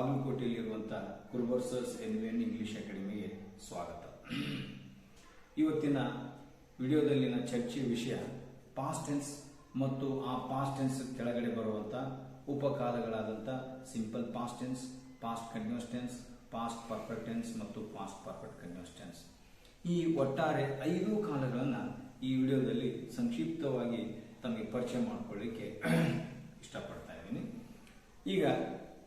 ಬಾಗಲಕೋಟೆಯಲ್ಲಿರುವಂತಹ ಕುರುಬರ್ಸಸ್ ಎನ್ವಿಎನ್ English ಅಕಾಡೆಮಿಗೆ ಸ್ವಾಗತ. ಇವತ್ತಿನ ವಿಡಿಯೋದಲ್ಲಿನ ಚರ್ಚೆಯ ವಿಷಯ ಪಾಸ್ಟ್ ಟೆನ್ಸ್ ಮತ್ತು ಆ ಪಾಸ್ಟ್ ಟೆನ್ಸ್ ಕೆಳಗಡೆ ಬರುವಂತಹ ಉಪಕಾಲಗಳಾದಂಥ simple past tense, past continuous tense, past perfect tense ಮತ್ತು ಪಾಸ್ಟ್ ಪರ್ಫೆಕ್ಟ್ ಕಂಟಿನ್ಯೂಸ್ ಟೆನ್ಸ್. ಈ ಒಟ್ಟಾರೆ 5 ಕಾಲಗಳನ್ನು ಈ ವಿಡಿಯೋದಲ್ಲಿ ಸಂಕ್ಷಿಪ್ತವಾಗಿ ತಮಗೆ ಪರಿಚಯ ಮಾಡಿಕೊಳ್ಳಿಕ್ಕೆ ಇಷ್ಟಪಡ್ತಾ ಇದ್ದೀನಿ. ಈಗ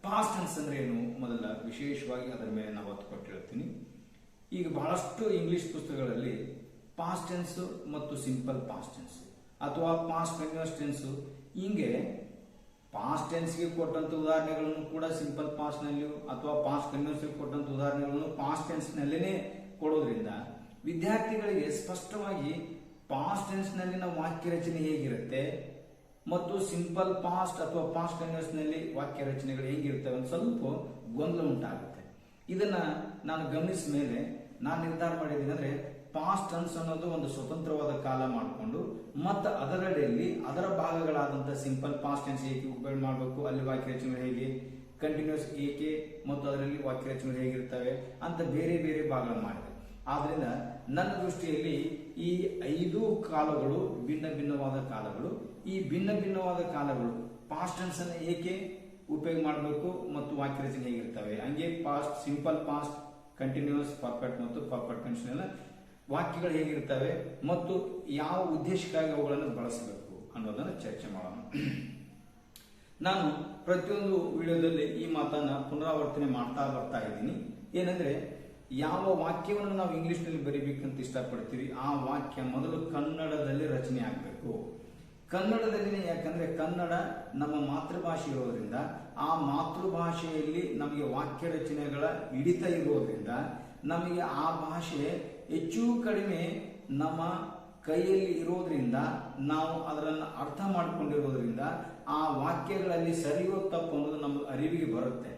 ಪಾಸ್ಟ್ ಟೆನ್ಸ್ ಅಂದ್ರೆ ಏನು ಮೊದಲ ವಿಶೇಷವಾಗಿ ಅದರ ಮೇಲೆ ನಾವು ಒತ್ತು ಕೊಟ್ಟು ಹೇಳ್ತೀನಿ. ಈಗ ಬಹಳಷ್ಟು ಇಂಗ್ಲಿಷ್ ಪುಸ್ತಕಗಳಲ್ಲಿ ಪಾಸ್ಟ್ ಟೆನ್ಸ್ ಮತ್ತು ಸಿಂಪಲ್ ಪಾಸ್ಟ್ ಟೆನ್ಸ್ ಅಥವಾ ಪಾಸ್ಟ್ ಕಂಟಿನ್ಯೂಸ್ ಟೆನ್ಸ್ ಹಿಂಗೆ ಪಾಸ್ಟ್ ಟೆನ್ಸ್ಗೆ ಕೊಟ್ಟಂತ ಉದಾಹರಣೆಗಳನ್ನು ಕೂಡ ಸಿಂಪಲ್ ಪಾಸ್ಟ್ ನಲ್ಲಿಯೂ ಅಥವಾ ಪಾಸ್ಟ್ ಕಂಟಿನ್ಯೂಸ್ಗೆ ಕೊಟ್ಟಂತ ಉದಾಹರಣೆಗಳನ್ನು ಪಾಸ್ಟ್ ಟೆನ್ಸ್ ನಲ್ಲಿನೇ ಕೊಡೋದ್ರಿಂದ ವಿದ್ಯಾರ್ಥಿಗಳಿಗೆ ಸ್ಪಷ್ಟವಾಗಿ ಪಾಸ್ಟ್ ಟೆನ್ಸ್ ನಲ್ಲಿನ ವಾಕ್ಯ ರಚನೆ ಹೇಗಿರುತ್ತೆ ಮತ್ತು ಸಿಂಪಲ್ ಪಾಸ್ಟ್ ಅಥವಾ ಪಾಸ್ಟ್ ಕಂಟಿನ್ಯೂಸ್ ನಲ್ಲಿ ವಾಕ್ಯ ರಚನೆಗಳು ಹೇಗಿರ್ತವೆ ಅಂತ ಸ್ವಲ್ಪ ಗೊಂದಲ ಉಂಟಾಗುತ್ತೆ. ಇದನ್ನ ನಾನು ಗಮನಿಸಿದ ಮೇಲೆ ನಾನು ನಿರ್ಧಾರ ಮಾಡಿದ್ದೀನಿ ಅಂದ್ರೆ ಪಾಸ್ಟ್ ಟೆನ್ಸ್ ಅನ್ನೋದು ಒಂದು ಸ್ವತಂತ್ರವಾದ ಕಾಲ ಮಾಡಿಕೊಂಡು ಮತ್ತು ಅದರಡಿಯಲ್ಲಿ ಅದರ ಭಾಗಗಳಾದಂತಹ ಸಿಂಪಲ್ ಪಾಸ್ಟ್ ಟೆನ್ಸ್ ಹೇಗೆ ಉಪಯೋಗ ಮಾಡಬೇಕು, ಅಲ್ಲಿ ವಾಕ್ಯ ರಚನೆಗಳು ಹೇಗೆ, ಕಂಟಿನ್ಯೂಸ್ ಏಕೆ ಮತ್ತು ಅದರಲ್ಲಿ ವಾಕ್ಯ ರಚನೆಗಳು ಹೇಗಿರ್ತವೆ ಅಂತ ಬೇರೆ ಬೇರೆ ಭಾಗಗಳನ್ನು ಮಾಡಿದೆ. ಆದ್ರಿಂದ ನನ್ನ ದೃಷ್ಟಿಯಲ್ಲಿ ಈ 5 ಕಾಲಗಳು ಭಿನ್ನ ಭಿನ್ನವಾದ ಕಾಲಗಳು. ಈ ಭಿನ್ನ ಭಿನ್ನವಾದ ಕಾಲಗಳು ಪಾಸ್ಟ್ ಟೆನ್ಸ್ ಅನ್ನು ಏಕೆ ಉಪಯೋಗ ಮಾಡಬೇಕು ಮತ್ತು ವಾಕ್ಯ ರಚನೆ ಹೇಗಿರ್ತವೆ, ಹಂಗೆ past simple past, continuous, perfect ಮತ್ತು ಪರ್ಫೆಕ್ಟ್ ಕಂಡೀಷನ್ ವಾಕ್ಯಗಳು ಹೇಗಿರ್ತವೆ ಮತ್ತು ಯಾವ ಉದ್ದೇಶಕ್ಕಾಗಿ ಅವುಗಳನ್ನು ಬಳಸಬೇಕು ಅನ್ನೋದನ್ನು ಚರ್ಚೆ ಮಾಡೋಣ. ನಾನು ಪ್ರತಿಯೊಂದು ವಿಡಿಯೋದಲ್ಲಿ ಈ ಮಾತನ್ನ ಪುನರಾವರ್ತನೆ ಮಾಡ್ತಾ ಬರ್ತಾ ಇದ್ದೀನಿ. ಏನಂದ್ರೆ ಯಾವ ವಾಕ್ಯವನ್ನು ನಾವು ಇಂಗ್ಲಿಷ್ ನಲ್ಲಿ ಬರೀಬೇಕಂತ ಇಷ್ಟಪಡ್ತೀವಿ ಆ ವಾಕ್ಯ ಮೊದಲು ಕನ್ನಡದಲ್ಲಿ ರಚನೆ ಆಗಬೇಕು. ಕನ್ನಡದಲ್ಲಿನೇ, ಯಾಕಂದ್ರೆ ಕನ್ನಡ ನಮ್ಮ ಮಾತೃಭಾಷೆ ಇರೋದ್ರಿಂದ ಆ ಮಾತೃಭಾಷೆಯಲ್ಲಿ ನಮಗೆ ವಾಕ್ಯ ರಚನೆಗಳ ಹಿಡಿತ ಇರೋದ್ರಿಂದ ನಮಗೆ ಆ ಭಾಷೆ ಹೆಚ್ಚು ಕಡಿಮೆ ನಮ್ಮ ಕೈಯಲ್ಲಿ ಇರೋದ್ರಿಂದ ನಾವು ಅದರನ್ನು ಅರ್ಥ ಮಾಡಿಕೊಂಡಿರೋದ್ರಿಂದ ಆ ವಾಕ್ಯಗಳಲ್ಲಿ ಸರಿಯೋ ತಪ್ಪು ಅನ್ನೋದು ನಮ್ಮ ಅರಿವಿಗೆ ಬರುತ್ತೆ.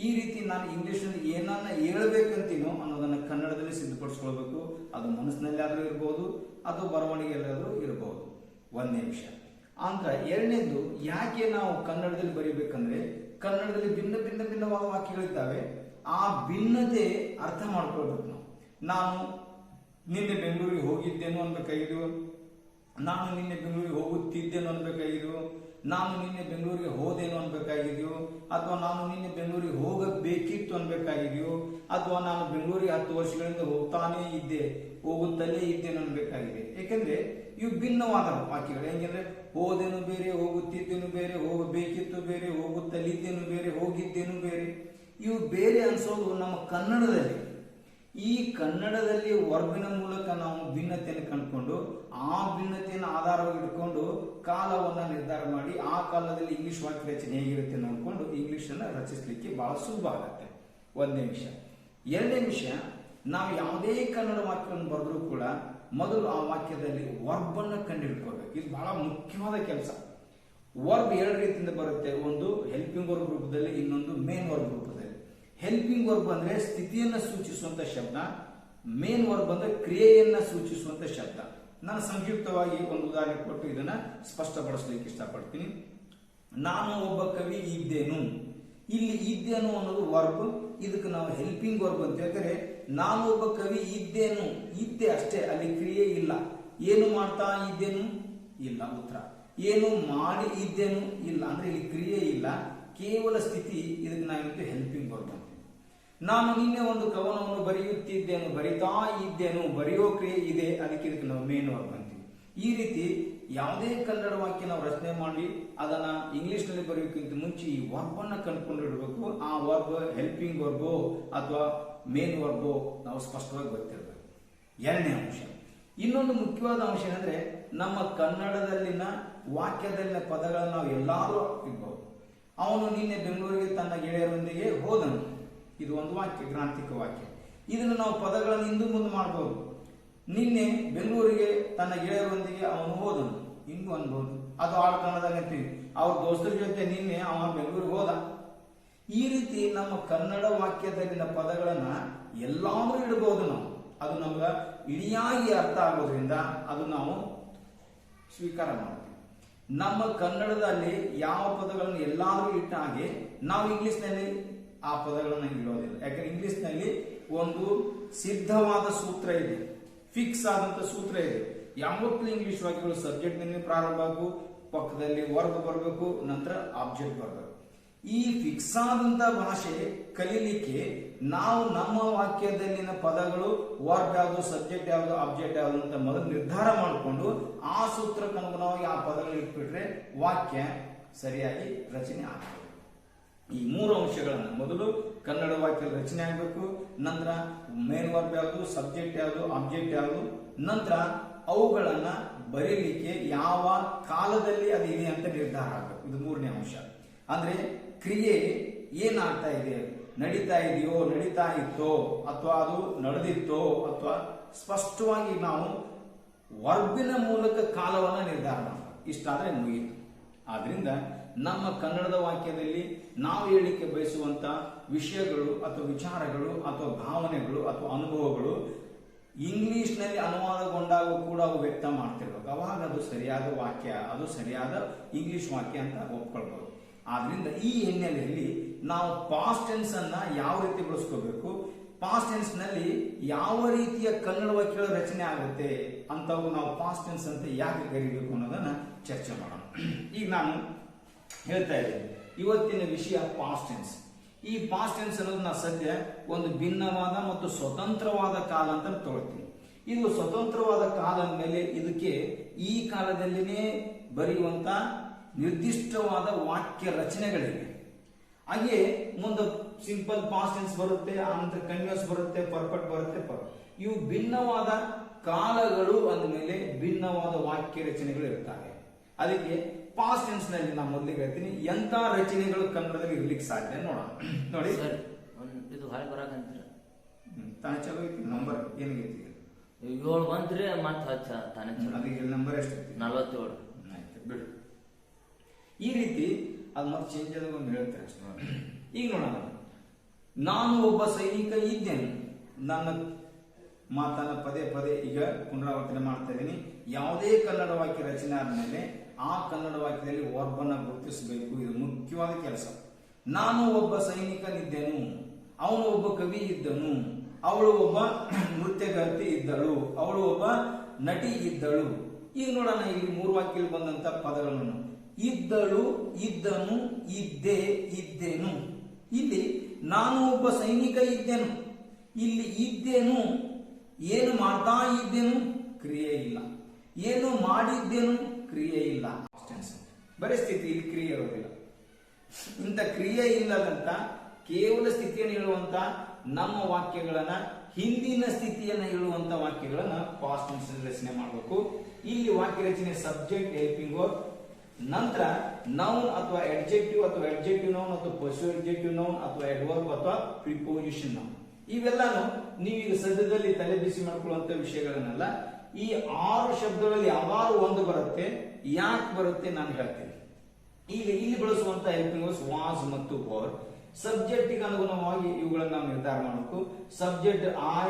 ಈ ರೀತಿ ನಾನು ಇಂಗ್ಲಿಷ್ ನಲ್ಲಿ ಏನನ್ನ ಹೇಳ್ಬೇಕಂತೀನೋ ಅನ್ನೋದನ್ನ ಕನ್ನಡದಲ್ಲಿ ಸಿದ್ಧಪಡಿಸ್ಕೊಳ್ಬೇಕು. ಅದು ಮನಸ್ಸಿನಲ್ಲಿ ಆದ್ರೂ ಇರಬಹುದು ಅಥವಾ ಬರವಣಿಗೆಯಲ್ಲಾದ್ರೂ ಇರಬಹುದು. ಒಂದನೇ ವಿಷಯ. ಅಂದ್ರೆ ಎರಡನೇದು, ಯಾಕೆ ನಾವು ಕನ್ನಡದಲ್ಲಿ ಬರೀಬೇಕಂದ್ರೆ ಕನ್ನಡದಲ್ಲಿ ಭಿನ್ನ ಭಿನ್ನ ಭಿನ್ನವಾದ ವಾಕ್ಯಗಳಿದ್ದಾವೆ. ಆ ಭಿನ್ನತೆ ಅರ್ಥ ಮಾಡ್ಕೊಳ್ಬೇಕು. ನಾನು ನಿನ್ನೆ ಬೆಂಗಳೂರಿಗೆ ಹೋಗಿದ್ದೇನೋ ಅನ್ಬೇಕಾಗಿದ್ವು, ನಾನು ನಿನ್ನೆ ಬೆಂಗಳೂರಿಗೆ ಹೋಗುತ್ತಿದ್ದೇನೋ ಅನ್ಬೇಕಾಗಿದ್ವು, ನಾನು ನಿನ್ನೆ ಬೆಂಗಳೂರಿಗೆ ಹೋದೇನೋ ಅನ್ಬೇಕಾಗಿದೆಯೋ, ಅಥವಾ ನಾನು ನಿನ್ನೆ ಬೆಂಗಳೂರಿಗೆ ಹೋಗಬೇಕಿತ್ತು ಅನ್ಬೇಕಾಗಿದೆಯೋ, ಅಥವಾ ನಾನು ಬೆಂಗಳೂರಿಗೆ 10 ವರ್ಷಗಳಿಂದ ಹೋಗ್ತಾನೇ ಇದ್ದೆ, ಹೋಗುತ್ತಲೇ ಇದ್ದೇನೋ ಅನ್ಬೇಕಾಗಿದೆ. ಯಾಕೆಂದ್ರೆ ಇವು ಭಿನ್ನವಾದ ವಾಕ್ಯಗಳು. ಹೆಂಗಂದ್ರೆ ಹೋದೇನು ಬೇರೆ, ಹೋಗುತ್ತಿದ್ದೇನು ಬೇರೆ, ಹೋಗಬೇಕಿತ್ತು ಬೇರೆ, ಹೋಗುತ್ತಲಿದ್ದೇನು ಬೇರೆ, ಹೋಗಿದ್ದೇನು ಬೇರೆ. ಇವು ಬೇರೆ ಅನ್ಸೋದು ನಮ್ಮ ಕನ್ನಡದಲ್ಲಿ. ಈ ಕನ್ನಡದಲ್ಲಿ ವರ್ಬಿನ ಮೂಲಕ ನಾವು ಭಿನ್ನತೆಯನ್ನು ಕಂಡುಕೊಂಡು ಆ ಭಿನ್ನತೆಯನ್ನು ಆಧಾರವಾಗಿ ಇಟ್ಕೊಂಡು ಕಾಲವನ್ನ ನಿರ್ಧಾರ ಮಾಡಿ ಆ ಕಾಲದಲ್ಲಿ ಇಂಗ್ಲಿಷ್ ವಾಕ್ಯ ರಚನೆ ಹೇಗಿರುತ್ತೆ ನೋಡ್ಕೊಂಡು ಇಂಗ್ಲಿಷ್ ಅನ್ನ ರಚಿಸಲಿಕ್ಕೆ ಬಹಳ ಸುಲಭ ಆಗುತ್ತೆ. ಒಂದನೇ ವಿಷಯ. ಎರಡನೇ ವಿಷಯ, ನಾವು ಯಾವುದೇ ಕನ್ನಡ ವಾಕ್ಯವನ್ನು ಬರೆದ್ರೂ ಕೂಡ ಮೊದಲು ಆ ವಾಕ್ಯದಲ್ಲಿ ವರ್ಬ್ ಅನ್ನ ಕಂಡುಹಿಡ್ಕೋಬೇಕು. ಇದು ಬಹಳ ಮುಖ್ಯವಾದ ಕೆಲಸ. ವರ್ಬ್ 2 ರೀತಿಯಿಂದ ಬರುತ್ತೆ. ಒಂದು ಹೆಲ್ಪಿಂಗ್ ವರ್ಬ್ ರೂಪದಲ್ಲಿ, ಇನ್ನೊಂದು ಮೇನ್ ವರ್ಬ್ ರೂಪದಲ್ಲಿ. ಹೆಲ್ಪಿಂಗ್ ವರ್ಬ್ ಅಂದ್ರೆ ಸ್ಥಿತಿಯನ್ನ ಸೂಚಿಸುವಂತ ಶಬ್ದ, ಮೇನ್ ವರ್ಬ್ ಅಂದ್ರೆ ಕ್ರಿಯೆಯನ್ನ ಸೂಚಿಸುವಂತ ಶಬ್ದ. ನಾನು ಸಂಕ್ಷಿಪ್ತವಾಗಿ ಒಂದು ಉದಾಹರಣೆ ಕೊಟ್ಟು ಇದನ್ನ ಸ್ಪಷ್ಟಪಡಿಸಲಿಕ್ಕೆ ಇಷ್ಟಪಡ್ತೀನಿ. ನಾನು ಒಬ್ಬ ಕವಿ ಇದ್ದೇನು. ಇಲ್ಲಿ ಇದ್ದೇನು ಅನ್ನೋದು ವರ್ಬ್, ಇದಕ್ಕೆ ನಾವು ಹೆಲ್ಪಿಂಗ್ ವರ್ಬ್ ಅಂತ ಹೇಳ್ತಾರೆ. ನಾನು ಒಬ್ಬ ಕವಿ ಇದ್ದೇನು, ಇದ್ದೆ ಅಷ್ಟೇ, ಅಲ್ಲಿ ಕ್ರಿಯೆ ಇಲ್ಲ. ಏನು ಮಾಡ್ತಾ ಇದ್ದೇನು ಇಲ್ಲ ಉತ್ತರ. ಏನು ಮಾಡಿ ಇದ್ದೇನು ಇಲ್ಲ, ಅಂದ್ರೆ ಇಲ್ಲಿ ಕ್ರಿಯೆ ಇಲ್ಲ, ಕೇವಲ ಸ್ಥಿತಿ. ಇದಕ್ಕೆ ನಾವಿತ್ತು ಹೆಲ್ಪಿಂಗ್ ವರ್ಬ್ ಅಂತೀವಿ. ನಾನು ನಿನ್ನೆ ಒಂದು ಕವನವನ್ನು ಬರೆಯುತ್ತಿದ್ದೇನು, ಬರಿತಾ ಇದ್ದೇನು, ಬರೆಯೋ ಕ್ರಿಯೆ ಇದೆ, ಅದಕ್ಕೆ ಇದಕ್ಕೆ ನಾವು ಮೇನ್ ವರ್ಬ್ ಅಂತೀವಿ. ಈ ರೀತಿ ಯಾವುದೇ ಕನ್ನಡ ವಾಕ್ಯ ನಾವು ರಚನೆ ಮಾಡಿ ಅದನ್ನ ಇಂಗ್ಲಿಷ್ ನಲ್ಲಿ ಬರೆಯೋಕ್ಕಿಂತ ಮುಂಚೆ ಈ ವರ್ಬ್ ಅನ್ನ ಕಂಡುಕೊಂಡಿರ್ಬೇಕು. ಆ ವರ್ಬ್ ಹೆಲ್ಪಿಂಗ್ ವರ್ಬೋ ಅಥವಾ ಮೇನ್ ವರ್ಬೋ ನಾವು ಸ್ಪಷ್ಟವಾಗಿ ಗೊತ್ತಿರಬೇಕು. ಎರಡನೇ ಅಂಶ. ಇನ್ನೊಂದು ಮುಖ್ಯವಾದ ಅಂಶ ಏನಂದ್ರೆ ನಮ್ಮ ಕನ್ನಡದಲ್ಲಿನ ವಾಕ್ಯದಲ್ಲಿನ ಪದಗಳನ್ನು ನಾವು ಎಲ್ಲಾದ್ರೂ ಇರ್ಬೋದು. ಅವನು ನಿನ್ನೆ ಬೆಂಗಳೂರಿಗೆ ತನ್ನ ಗೆಳೆಯರೊಂದಿಗೆ ಹೋದನು. ಇದು ಒಂದು ವಾಕ್ಯ, ಗ್ರಾಂಥಿಕ ವಾಕ್ಯ. ಇದನ್ನು ನಾವು ಪದಗಳನ್ನು ಹಿಂದೆ ಮುಂದೆ ಮಾಡಬಹುದು. ನಿನ್ನೆ ಬೆಂಗಳೂರಿಗೆ ತನ್ನ ಗೆಳೆಯರೊಂದಿಗೆ ಅವನು ಹೋದನು ಹಿಂಗೂ ಅನ್ಬಹುದು. ಅದು ಆಳ್ಕನ್ನದಾಗ ಅಂತೀವಿ. ಅವ್ರ ದೋಸ್ತರ ಜೊತೆ ನಿನ್ನೆ ಅವನು ಬೆಂಗಳೂರಿಗೆ ಹೋದ. ಈ ರೀತಿ ನಮ್ಮ ಕನ್ನಡ ವಾಕ್ಯದಲ್ಲಿನ ಪದಗಳನ್ನ ಎಲ್ಲಾದ್ರೂ ಇಡಬಹುದು ನಾವು. ಅದು ನಮ್ಗೆ ಇಡಿಯಾಗಿ ಅರ್ಥ ಆಗೋದ್ರಿಂದ ಅದು ನಾವು ಸ್ವೀಕಾರ ಮಾಡ್ತೀವಿ. ನಮ್ಮ ಕನ್ನಡದಲ್ಲಿ ಯಾವ ಪದಗಳನ್ನು ಎಲ್ಲಾದ್ರೂ ಇಟ್ಟ ಹಾಗೆ ನಾವು ಇಂಗ್ಲಿಷ್ನಲ್ಲಿ ಆ ಪದಗಳನ್ನ ಇಡೋದಿಲ್ಲ. ಯಾಕಂದ್ರೆ ಇಂಗ್ಲಿಷ್ ನಲ್ಲಿ ಒಂದು ಸಿದ್ಧವಾದ ಸೂತ್ರ ಇದೆ, ಫಿಕ್ಸ್ ಆದಂತ ಸೂತ್ರ ಇದೆ. ಯಾವತ್ತೂ ಇಂಗ್ಲಿಷ್ ವಾಕ್ಯಗಳು ಸಬ್ಜೆಕ್ಟ್ ನಲ್ಲಿ ಪ್ರಾರಂಭ ಆಗಬೇಕು, ಪಕ್ಕದಲ್ಲಿ ವರ್ಬ್ ಬರಬೇಕು, ನಂತರ ಆಬ್ಜೆಕ್ಟ್ ಬರಬೇಕು. ಈ ಫಿಕ್ಸ್ ಆದಂತ ಭಾಷೆ ಕಲೀಲಿಕ್ಕೆ ನಾವು ನಮ್ಮ ವಾಕ್ಯದಲ್ಲಿನ ಪದಗಳು ವರ್ಬ್ ಯಾವುದು, ಸಬ್ಜೆಕ್ಟ್ ಯಾವುದು, ಆಬ್ಜೆಕ್ಟ್ ಯಾವುದು ಅಂತ ಮೊದಲು ನಿರ್ಧಾರ ಮಾಡಿಕೊಂಡು ಆ ಸೂತ್ರಕ್ಕೆ ಅನುಗುಣವಾಗಿ ಆ ಪದಗಳು ಇಟ್ಬಿಟ್ರೆ ವಾಕ್ಯ ಸರಿಯಾಗಿ ರಚನೆ ಆಗ್ತದೆ. ಈ ಮೂರು ಅಂಶಗಳನ್ನು ಮೊದಲು ಕನ್ನಡ ವಾಕ್ಯ ರಚನೆ ಆಗಬೇಕು, ನಂತರ ಮೇನ್ ವರ್ಬ್ ಯಾವುದು, ಸಬ್ಜೆಕ್ಟ್ ಯಾವುದು, ಆಬ್ಜೆಕ್ಟ್ ಯಾವುದು, ನಂತರ ಅವುಗಳನ್ನ ಬರೀಲಿಕ್ಕೆ ಯಾವ ಕಾಲದಲ್ಲಿ ಅದು ಇದೆ ಅಂತ ನಿರ್ಧಾರ ಆಗಬೇಕು. ಇದು ಮೂರನೇ ಅಂಶ. ಅಂದ್ರೆ ಕ್ರಿಯೆ ಏನಾಗ್ತಾ ಇದೆ, ನಡೀತಾ ಇದೆಯೋ, ನಡೀತಾ ಇತ್ತೋ, ಅಥವಾ ಅದು ನಡೆದಿತ್ತೋ, ಅಥವಾ ಸ್ಪಷ್ಟವಾಗಿ ನಾವು ವರ್ಬಿನ ಮೂಲಕ ಕಾಲವನ್ನ ನಿರ್ಧಾರ ಮಾಡಬೇಕು. ಇಷ್ಟಾದ್ರೆ ಮುಗಿಯಿತು. ಆದ್ರಿಂದ ನಮ್ಮ ಕನ್ನಡದ ವಾಕ್ಯದಲ್ಲಿ ನಾವು ಹೇಳಿಕೆ ಬಯಸುವಂತ ವಿಷಯಗಳು ಅಥವಾ ವಿಚಾರಗಳು ಅಥವಾ ಭಾವನೆಗಳು ಅಥವಾ ಅನುಭವಗಳು ಇಂಗ್ಲಿಷ್ ನಲ್ಲಿ ಅನುವಾದಗೊಂಡಾಗ ಕೂಡ ಅವು ವ್ಯಕ್ತ ಮಾಡ್ತಿರ್ಬೇಕು. ಅವಾಗ ಅದು ಸರಿಯಾದ ವಾಕ್ಯ, ಅದು ಸರಿಯಾದ ಇಂಗ್ಲಿಷ್ ವಾಕ್ಯ ಅಂತ ಒಪ್ಕೊಳ್ಬಹುದು. ಆದ್ರಿಂದ ಈ ಹಿನ್ನೆಲೆಯಲ್ಲಿ ನಾವು ಪಾಸ್ಟ್ ಟೆನ್ಸ್ ಅನ್ನ ಯಾವ ರೀತಿ ಬಳಸ್ಕೋಬೇಕು, ಪಾಸ್ಟ್ ಟೆನ್ಸ್ ನಲ್ಲಿ ಯಾವ ರೀತಿಯ ಕನ್ನಡ ವಾಕ್ಯಗಳ ರಚನೆ ಆಗುತ್ತೆ ಅಂತವು ನಾವು ಪಾಸ್ಟ್ ಟೆನ್ಸ್ ಅಂತ ಯಾಕೆ ಕರಿಬೇಕು ಅನ್ನೋದನ್ನ ಚರ್ಚೆ ಮಾಡೋಣ. ಈಗ ನಾನು ಹೇಳ್ತಾ ಇದ್ದೇನೆ, ಇವತ್ತಿನ ವಿಷಯ ಪಾಸ್ಟ್ ಟೆನ್ಸ್. ಈ ಪಾಸ್ಟ್ ಟೆನ್ಸ್ ಅನ್ನೋದು ನಾ ಸದ್ಯ ಒಂದು ಭಿನ್ನವಾದ ಮತ್ತು ಸ್ವತಂತ್ರವಾದ ಕಾಲ ಅಂತ ತಗೊಳ್ತೀನಿ. ಇದು ಸ್ವತಂತ್ರವಾದ ಕಾಲ ಮೇಲೆ ಇದಕ್ಕೆ ಈ ಕಾಲದಲ್ಲಿನೇ ಬರೆಯುವಂತ ನಿರ್ದಿಷ್ಟವಾದ ವಾಕ್ಯ ರಚನೆಗಳಿವೆ. ಹಾಗೆ ಮುಂದೆ ಸಿಂಪಲ್ ಪಾಸ್ಟ್ ಟೆನ್ಸ್ ಬರುತ್ತೆ, ಆನಂತರ ಕಂಟಿನ್ಯೂಸ್ ಬರುತ್ತೆ, ಪರ್ಫೆಕ್ಟ್ ಬರುತ್ತೆ. ಇವು ಭಿನ್ನವಾದ ಕಾಲಗಳು ಅಂದಮೇಲೆ ಭಿನ್ನವಾದ ವಾಕ್ಯ ರಚನೆಗಳು ಇರ್ತವೆ. ಅದಕ್ಕೆ ಪಾಸ್ಟ್ ಟೆನ್ಸ್ ನಲ್ಲಿ ನಾನು ಮೊದಲಿಗೆ ಹೇಳ್ತೀನಿ ಎಂತ ರಚನೆಗಳು ಕನ್ನಡದಲ್ಲಿ ಇರ್ಲಿಕ್ಕೆ ಸಾಧ್ಯ ನೋಡೋಣ. ನೋಡಿ ಸರ್, ಇದು ಹಾಳೆ ಬರಾಕಂತೀರ ತಾನೇ ಚಲೋ ಐತಿ. ನಂಬರ್ ಏನಾಗೈತಿ? 7 ಬಂದ್ರಿ ಮತ್ ಹಚ್ಚ ತಾನೇ ಚಲೋ. ಅದಕ್ಕೆ ನಂಬರ್ ಎಷ್ಟು? 47. ಆಯ್ತು ಬಿಡು. ಈ ರೀತಿ ಅದು ಮತ್ತೆ ಚೇಂಜ್ ಆದಾಗ ಒಂದು ಹೇಳ್ತಾರೆ ಅಷ್ಟೇ. ಈಗ ನೋಡೋಣ, ನಾನು ಒಬ್ಬ ಸೈನಿಕ ಇದ್ದೇನೆ. ನನ್ನ ಮಾತನ್ನ ಪದೇ ಪದೇ ಈಗ ಪುನರಾವರ್ತನೆ ಮಾಡ್ತಾ ಇದ್ದೀನಿ. ಯಾವುದೇ ಕನ್ನಡ ವಾಕ್ಯ ರಚನೆ ಆದ್ಮೇಲೆ ಆ ಕನ್ನಡ ವಾಕ್ಯದಲ್ಲಿ ವರ್ಬನ್ನ ಗುರುತಿಸಬೇಕು. ಇದು ಮುಖ್ಯವಾದ ಕೆಲಸ. ನಾನು ಒಬ್ಬ ಸೈನಿಕನಿದ್ದೆನು, ಅವನು ಒಬ್ಬ ಕವಿ ಇದ್ದನು, ಅವಳು ಒಬ್ಬ ನೃತ್ಯಗಾರ್ತಿ ಇದ್ದಳು, ಅವಳು ಒಬ್ಬ ನಟಿ ಇದ್ದಳು. ಈಗ ನೋಡೋಣ, ಇಲ್ಲಿ 3 ವಾಕ್ಯದಲ್ಲಿ ಬಂದಂತ ಪದಗಳನ್ನು ಇದ್ದಳು, ಇದ್ದನು, ಇದ್ದೆ, ಇದ್ದೇನು. ಇಲ್ಲಿ ನಾನು ಒಬ್ಬ ಸೈನಿಕ ಇದ್ದೆನು, ಇಲ್ಲಿ ಇದ್ದೇನು, ಏನು ಮಾಡ್ತಾ ಇದ್ದೇನು, ಕ್ರಿಯೆ ಇಲ್ಲ. ಏನು ಮಾಡಿದ್ದೇನು, ಕ್ರಿಯೆ ಇಲ್ಲ. ಬರೀ ಸ್ಥಿತಿ, ಇಲ್ಲಿ ಕ್ರಿಯೆ ಇರೋದಿಲ್ಲ. ಇಂಥ ಕ್ರಿಯೆ ಇಲ್ಲದಂತ ಕೇವಲ ಸ್ಥಿತಿಯನ್ನು ಹೇಳುವಂತ ನಮ್ಮ ವಾಕ್ಯಗಳನ್ನ, ಹಿಂದಿನ ಸ್ಥಿತಿಯನ್ನ ಹೇಳುವಂತ ವಾಕ್ಯಗಳನ್ನ ಪಾಸ್ಟ್ ಟೆನ್ಸ್ ರಚನೆ ಮಾಡಬೇಕು. ಇಲ್ಲಿ ವಾಕ್ಯ ರಚನೆ ಸಬ್ಜೆಕ್ಟ್, ಹೆಲ್ಪಿಂಗ್ ವರ್ಬ್, ನಂತರ ನೌನ್ ಅಥವಾ ಅಡ್ಜೆಕ್ಟಿವ್ ಅಥವಾ ಅಡ್ಜೆಕ್ಟಿವ್ ನೌನ್ ಅಥವಾ ಪರ್ಸು ಅಡ್ಜೆಕ್ಟಿವ್ ನೌನ್ ಅಥವಾ ಅಡ್ವರ್ಬ್ ಅಥವಾ ಪ್ರಿಪೋಸಿಷನ್ ನೌನ್. ಇವೆಲ್ಲಾನು ನೀವೀಗ ಸದ್ಯದಲ್ಲಿ ತಲೆ ಬಿಸಿ ಮಾಡ್ಕೊಳ್ಳುವಂತ ವಿಷಯಗಳನ್ನೆಲ್ಲ ಈ 6 ಶಬ್ದಗಳಲ್ಲಿ ಯಾವಾರು ಒಂದು ಬರುತ್ತೆ. ಯಾಕೆ ಬರುತ್ತೆ ನಾನು ಹೇಳ್ತೇನೆ. ಈಗ ಇಲ್ಲಿ ಬಳಸುವಂತ ಹೆಲ್ಪಿಂಗ್ ವರ್ಬ್ಸ್ ವಾಸ್ ಮತ್ತು ವರ್. ಸಬ್ಜೆಕ್ಟ್ ಗೆ ಅನುಗುಣವಾಗಿ ಇವುಗಳನ್ನ ನಾವು ನಿರ್ಧಾರ ಮಾಡಬೇಕು. Subject I,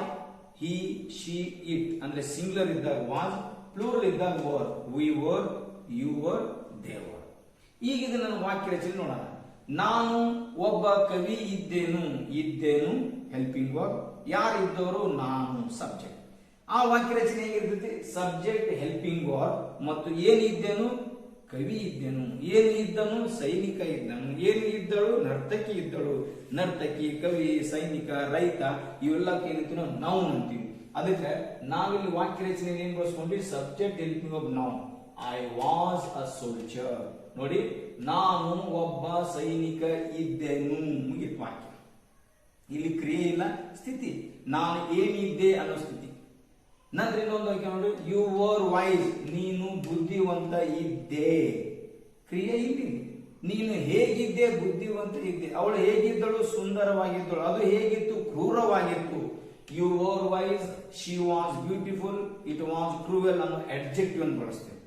he, she, it ಅಂದ್ರೆ ಸಿಂಗ್ಯುಲರ್ ಇದ್ದಾಗ ವಾಸ್, ಪ್ಲೂರಲ್ ಇದ್ದಾಗ were. We were, you were, they were. ಈಗ ಇದನ್ನ ವಾಕ್ಯ ರಚನೆ ನೋಡೋಣ. ನಾನು ಒಬ್ಬ ಕವಿ ಇದ್ದೇನು, ಇದ್ದೇನು ಹೆಲ್ಪಿಂಗ್ ವರ್ಬ್. ಯಾರಿದ್ದವರು, ನಾನು ಸಬ್ಜೆಕ್ಟ್. ಆ ವಾಕ್ಯ ರಚನೆ ಹೇಗಿರ್ತೈತಿ? ಸಬ್ಜೆಕ್ಟ್, ಹೆಲ್ಪಿಂಗ್ ವರ್ಬ್ ಮತ್ತು ಏನಿದ್ದೇನು, ಕವಿ ಇದ್ದನು. ಏನು ಇದ್ದನು, ಸೈನಿಕ ಇದ್ದನು. ಏನು ಇದ್ದಳು, ನರ್ತಕಿ ಇದ್ದಳು. ನರ್ತಕಿ, ಕವಿ, ಸೈನಿಕ, ರೈತ ಇವೆಲ್ಲಕ್ಕೆ ಏನಂತೀವಿ ನಾವು ನೌನ್ ಅಂತೀವಿ. ಅದಕ್ಕೆ ನಾವಿಲ್ಲಿ ವಾಕ್ಯ ರಚನೆ ಏನ್ ಬಳಸ್ಕೊಂಡ್ವಿ? Subject, helping verb, noun. I was a soldier. ನೋಡಿ, ನಾನು ಒಬ್ಬ ಸೈನಿಕ ಇದ್ದೆನು, ಮುಗಿದ ವಾಕ್ಯ. ಇಲ್ಲಿ ಕ್ರಿಯೆ ಇಲ್ಲ, ಸ್ಥಿತಿ. ನಾನು ಏನಿದ್ದೆ ಅನ್ನೋ ಸ್ಥಿತಿ. ನಂತರ ಇನ್ನೊಂದು ವಾಕ್ಯ ನೋಡಿ, ಯು ವರ್ ವೈಸ್, ನೀನು ಬುದ್ಧಿವಂತ ಇದ್ದೆ. ಕ್ರಿಯೆ ಇಲ್ಲಿ. ನೀನು ಹೇಗಿದ್ದೆ, ಬುದ್ಧಿವಂತ ಇದ್ದೆ. ಅವಳು ಹೇಗಿದ್ದಳು, ಸುಂದರವಾಗಿದ್ದಳು. ಅದು ಹೇಗಿತ್ತು, ಕ್ರೂರವಾಗಿತ್ತು. You were wise, she was beautiful, it was cruel ಅನ್ನೋ ಅಡ್ಜೆಕ್ಟಿವ್ ಅನ್ನು ಬಳಸ್ತೇವೆ.